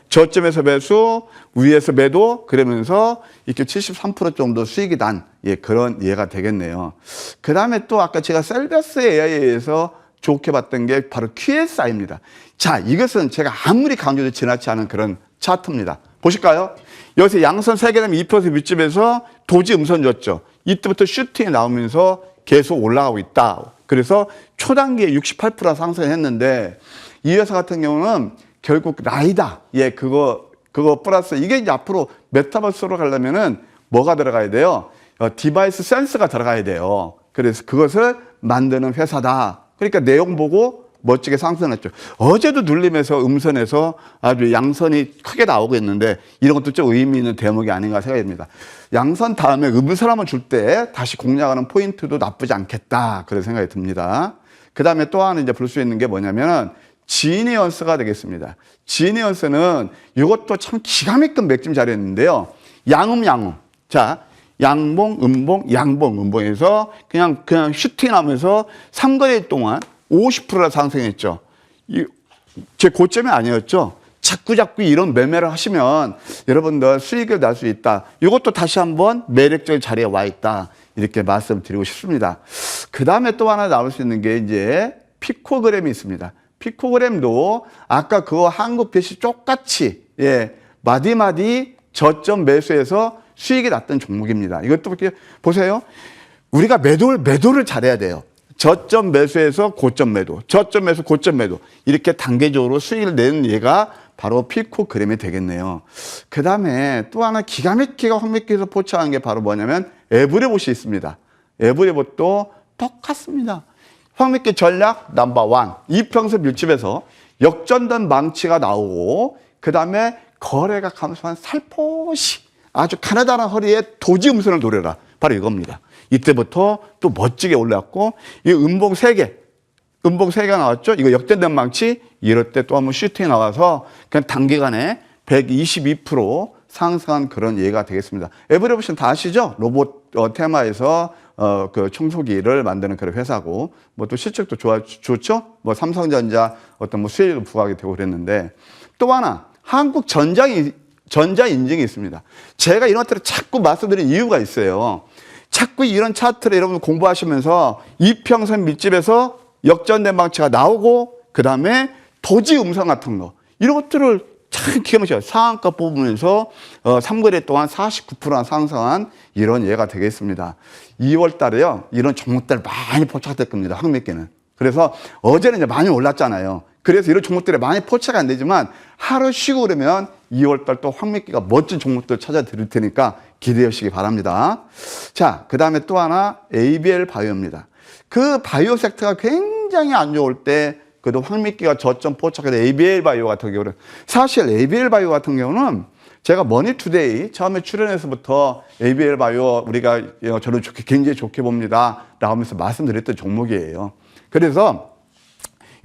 저점에서 매수, 위에서 매도 그러면서 이렇게 73% 정도 수익이 난 그런 예가 되겠네요. 그 다음에 또 아까 제가 셀베스 AI에서 좋게 봤던 게 바로 QSI입니다. 자, 이것은 제가 아무리 강조도 지나치 않은 그런 차트입니다. 보실까요? 여기서 양선 3개라면 2% 밑집에서 도지 음선 줬죠. 이때부터 슈팅이 나오면서 계속 올라가고 있다. 그래서 초단기에 68% 상승했는데 이 회사 같은 경우는 결국 라이다. 그거 플러스 이게 이제 앞으로 메타버스로 가려면은 뭐가 들어가야 돼요? 디바이스 센서가 들어가야 돼요. 그래서 그것을 만드는 회사다. 그러니까 내용 보고 멋지게 상승했죠. 어제도 눌림에서 음선에서 아주 양선이 크게 나오고 있는데 이런 것도 좀 의미 있는 대목이 아닌가 생각이 듭니다. 양선 다음에 음선 한번 줄 때 다시 공략하는 포인트도 나쁘지 않겠다. 그런 생각이 듭니다. 그 다음에 또 하나 이제 볼 수 있는 게 뭐냐면은 지니언스가 되겠습니다. 지니언스는 이것도 참 기가 막힌 맥점 자리였는데요. 양음. 자, 양봉, 음봉에서 그냥 슈팅하면서 3거래 동안 50%나 상승했죠. 제 고점이 아니었죠. 자꾸 이런 매매를 하시면 여러분들 수익을 날 수 있다. 이것도 다시 한번 매력적인 자리에 와 있다. 이렇게 말씀드리고 싶습니다. 그 다음에 또 하나 나올 수 있는 게 이제 피코그램이 있습니다. 피코그램도 아까 그거 한국 BNC 똑같이 마디마디 저점 매수해서 수익이 났던 종목입니다. 이것도 이렇게 보세요. 우리가 매도를 잘해야 돼요. 저점 매수에서 고점 매도, 저점 매수, 고점 매도 이렇게 단계적으로 수익을 내는 얘가 바로 피코그램이 되겠네요. 그 다음에 또 하나 기가 막히게 황미끼에서 포착한 게 바로 뭐냐면 에브리봇이 있습니다. 에브리봇도 똑같습니다. 황미끼 전략 넘버 1. 이평선 밀집에서 역전된 망치가 나오고 그 다음에 거래가 감소한 살포시 아주 가느다란 허리에 도지 음선을 노려라. 바로 이겁니다. 이때부터 또 멋지게 올랐고 이 음봉 3개 나왔죠. 이거 역전된 망치 이럴 때 또 한번 슈팅이 나와서 그냥 단기간에 122% 상승한 그런 예가 되겠습니다. 에브리봇은 다 아시죠? 로봇 테마에서 그 청소기를 만드는 그런 회사고 뭐 또 실적도 좋죠. 뭐 삼성전자 어떤 뭐 수혜율도 부각이 되고 그랬는데 또 하나 한국 전자 인증이 있습니다. 제가 이런 것들을 자꾸 말씀드린 이유가 있어요. 자꾸 이런 차트를 여러분 공부하시면서 이평선 밑집에서 역전된 방치가 나오고 그 다음에 도지 음성 같은 거 이런 것들을 참 기가 막혀요. 상한가 뽑으면서 3거래 동안 49% 상승한 이런 예가 되겠습니다. 2월 달에요. 이런 종목들 많이 포착될 겁니다. 황미끼는. 그래서 어제는 이제 많이 올랐잖아요. 그래서 이런 종목들이 많이 포착이 안 되지만 하루 쉬고 그러면 2월 달 또 황미끼가 멋진 종목들 찾아 드릴 테니까 기대해 주시기 바랍니다. 자, 그 다음에 또 하나 ABL 바이오입니다. 그 바이오 섹터가 굉장히 안 좋을 때 그래도 황미끼가 저점 포착해서 ABL 바이오 같은 경우는 사실 ABL 바이오 같은 경우는 제가 머니투데이 처음에 출연해서부터 ABL 바이오 우리가 저는 굉장히 좋게 봅니다. 라고 하면서 말씀드렸던 종목이에요. 그래서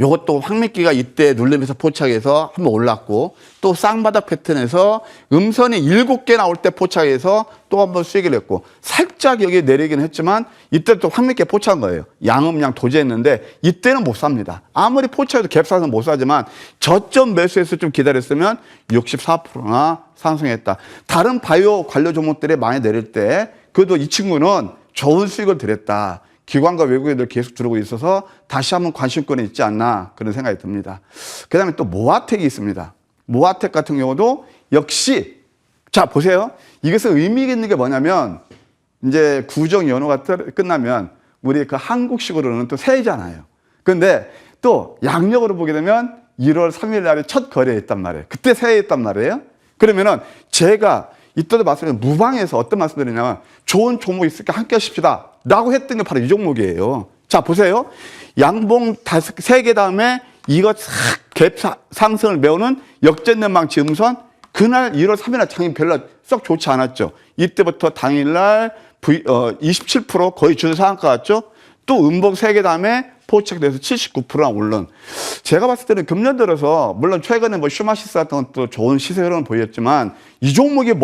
요것도 황미끼가 이때 눌림에서 포착해서 한번 올랐고 또 쌍바닥 패턴에서 음선이 7개 나올 때 포착해서 또 한번 수익을 냈고 살짝 여기 내리긴 했지만 이때 또 황미끼에 포착한 거예요. 양음양 도제했는데 이때는 못 삽니다. 아무리 포착해도 갭사서 못 사지만 저점 매수해서 좀 기다렸으면 64%나 상승했다. 다른 바이오 관련 종목들이 많이 내릴 때 그래도 이 친구는 좋은 수익을 드렸다. 기관과 외국인들 계속 들어오고 있어서 다시 한번 관심권에 있지 않나 그런 생각이 듭니다. 그 다음에 또 모아텍이 있습니다. 모아텍 같은 경우도 역시 자 보세요. 이것은 의미 있는 게 뭐냐면 이제 구정 연휴가 끝나면 우리 그 한국식으로는 또 새해잖아요. 그런데 또 양력으로 보게 되면 1월 3일 날에 첫 거래했단 말이에요. 그때 새해였단 말이에요. 그러면은 제가 이때도 말씀드린 무방에서 어떤 말씀드리냐면 좋은 종목 있으니까 함께 하십시다 라고 했던 게 바로 이 종목이에요. 자, 보세요. 양봉 3개 다음에 이거 갭 상승을 메우는 역전연망치 음선, 그날 1월 3일 날 장이 별로 썩 좋지 않았죠. 이때부터 당일날 27% 거의 준상한가 같죠. 또 음봉 3개 다음에 포착돼서 79%나 오른. 제가 봤을 때는 금년 들어서 물론 최근에 뭐 슈마시스 같은 것도 좋은 시세 흐름을 보였지만 이 종목이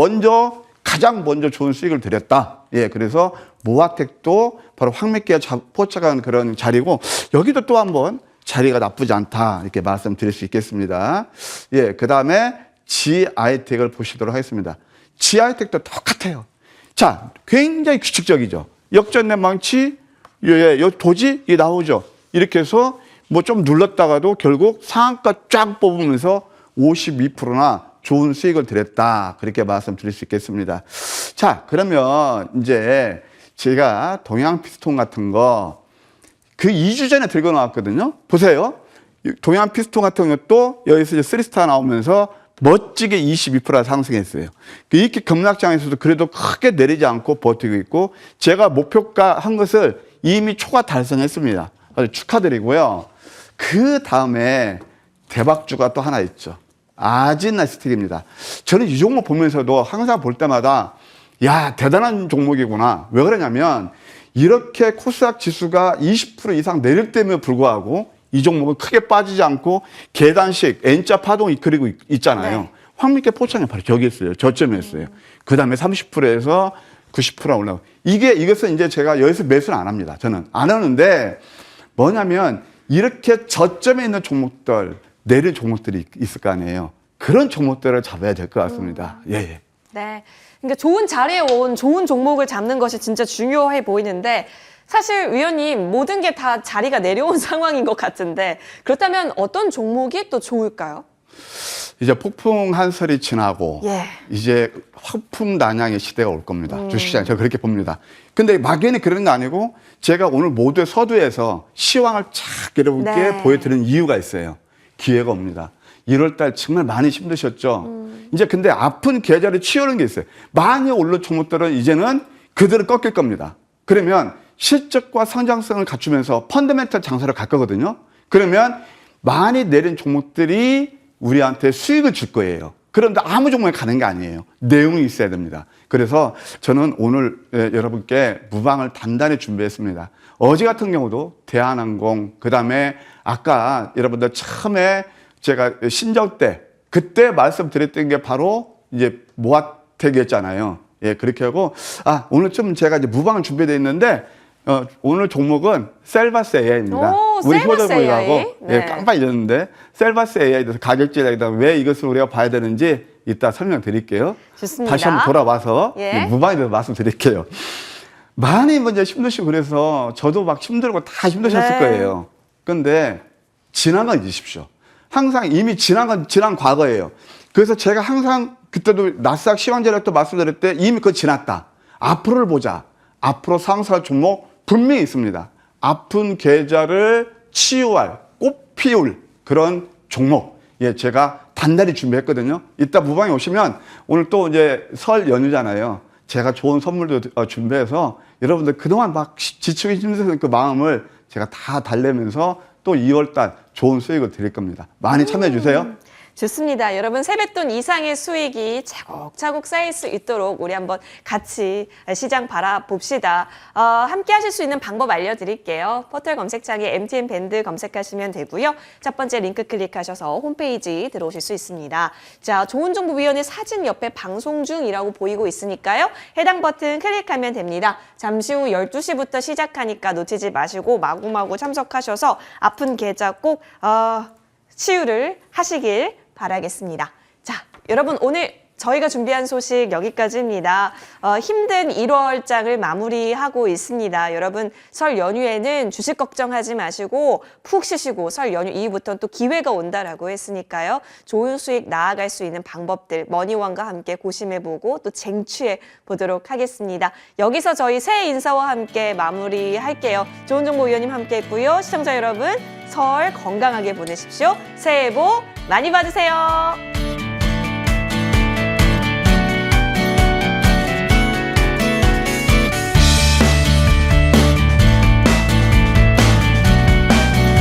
가장 먼저 좋은 수익을 드렸다. 예, 그래서 모아텍도 바로 황맥기가 포착한 그런 자리고, 여기도 또 한번 자리가 나쁘지 않다 이렇게 말씀드릴 수 있겠습니다. 예, 그 다음에 지아이텍을 보시도록 하겠습니다. 지아이텍도 똑같아요. 자, 굉장히 규칙적이죠. 역전연망치, 요 도지 이게 나오죠. 이렇게 해서 뭐 좀 눌렀다가도 결국 상한가 쫙 뽑으면서 52%나 좋은 수익을 드렸다. 그렇게 말씀드릴 수 있겠습니다. 자, 그러면 이제 제가 동양 피스톤 같은 거 그 2주 전에 들고 나왔거든요. 보세요. 동양 피스톤 같은 것도 여기서 이제 3스타 나오면서 멋지게 22% 상승했어요. 이렇게 급락장에서도 그래도 크게 내리지 않고 버티고 있고, 제가 목표가 한 것을 이미 초과 달성했습니다. 아주 축하드리고요. 그 다음에 대박주가 또 하나 있죠. 아진아스틱입니다. 저는 이 종목 보면서도 항상 볼 때마다 야, 대단한 종목이구나. 왜 그러냐면 이렇게 코스닥 지수가 20% 이상 내릴 때에도 불구하고 이 종목은 크게 빠지지 않고 계단식 N자 파동이 그리고 있잖아요. 네. 황미계 포착이 바로 저기 있어요. 저점이었어요. 그 다음에 30%에서 90% 올라오고. 이것은 이제 제가 여기서 매수는 안 합니다. 저는 안 하는데 뭐냐면 이렇게 저점에 있는 종목들, 내릴 종목들이 있을 거 아니에요. 그런 종목들을 잡아야 될 것 같습니다. 예, 예. 네. 그러니까 좋은 자리에 온 좋은 종목을 잡는 것이 진짜 중요해 보이는데, 사실 위원님 모든 게 다 자리가 내려온 상황인 것 같은데, 그렇다면 어떤 종목이 또 좋을까요? 이제 폭풍 한설이 지나고 예. 이제 화풍 난양의 시대가 올 겁니다. 주식시장 제가 그렇게 봅니다. 근데 막연히 그런 게 아니고 제가 오늘 모두의 서두에서 시황을 착 여러분께 네. 보여드리는 이유가 있어요. 기회가 옵니다. 1월달 정말 많이 힘드셨죠. 이제 근데 아픈 계좌를 치우는 게 있어요. 많이 오른 종목들은 이제는 그대로 꺾일 겁니다. 그러면 실적과 성장성을 갖추면서 펀더멘털 장사를 갈 거거든요. 그러면 많이 내린 종목들이 우리한테 수익을 줄 거예요. 그런데 아무 종목에 가는 게 아니에요. 내용이 있어야 됩니다. 그래서 저는 오늘 여러분께 무방을 단단히 준비했습니다. 어제 같은 경우도 대한항공, 그 다음에 아까 여러분들 처음에 제가 신정 때 그때 말씀드렸던 게 바로 이제 모아텍이었잖아요. 예, 그렇게 하고 오늘 좀 제가 이제 무방을 준비되어 있는데 오늘 종목은 셀바스 AI입니다. 오, 우리 셀바스 AI? 효자분이라고 네. 예, 깜빡 잊었는데 셀바스 AI에 대해서 가격제약이다 왜 이것을 우리가 봐야 되는지 이따 설명드릴게요. 좋습니다. 다시 한번 돌아와서 예. 무방에 대해서 말씀드릴게요. 많이 먼저 힘드시고 그래서 저도 막 힘들고 다 힘드셨을 네. 거예요. 근데 지난 건 잊으십시오. 항상 이미 지난 건 지난 과거예요. 그래서 제가 항상 그때도 나스닥 시황전략도 말씀드릴 때 이미 그거 지났다. 앞으로를 보자. 앞으로 상승할 종목 분명히 있습니다. 아픈 계좌를 치유할, 꽃 피울 그런 종목. 예, 제가 단단히 준비했거든요. 이따 무방에 오시면 오늘 또 이제 설 연휴잖아요. 제가 좋은 선물도 준비해서 여러분들 그동안 막 지치고 힘드셨던 그 마음을 제가 다 달래면서 또 2월달 좋은 수익을 드릴 겁니다. 많이 참여해 주세요. 좋습니다. 여러분 세뱃돈 이상의 수익이 차곡차곡 쌓일 수 있도록 우리 한번 같이 시장 바라봅시다. 함께 하실 수 있는 방법 알려드릴게요. 포털 검색창에 MTN 밴드 검색하시면 되고요. 첫 번째 링크 클릭하셔서 홈페이지 들어오실 수 있습니다. 자, 좋은정보위원회 사진 옆에 방송 중이라고 보이고 있으니까요. 해당 버튼 클릭하면 됩니다. 잠시 후 12시부터 시작하니까 놓치지 마시고 마구마구 참석하셔서 아픈 계좌 꼭 치유를 하시길 바라겠습니다. 자, 여러분 오늘 저희가 준비한 소식 여기까지입니다. 힘든 1월장을 마무리하고 있습니다. 여러분 설 연휴에는 주식 걱정하지 마시고 푹 쉬시고 설 연휴 이후부터는 또 기회가 온다라고 했으니까요. 좋은 수익 나아갈 수 있는 방법들 머니원과 함께 고심해보고 또 쟁취해 보도록 하겠습니다. 여기서 저희 새해 인사와 함께 마무리할게요. 좋은 정보 위원님 함께 했고요. 시청자 여러분 설 건강하게 보내십시오. 새해 복 많이 받으세요.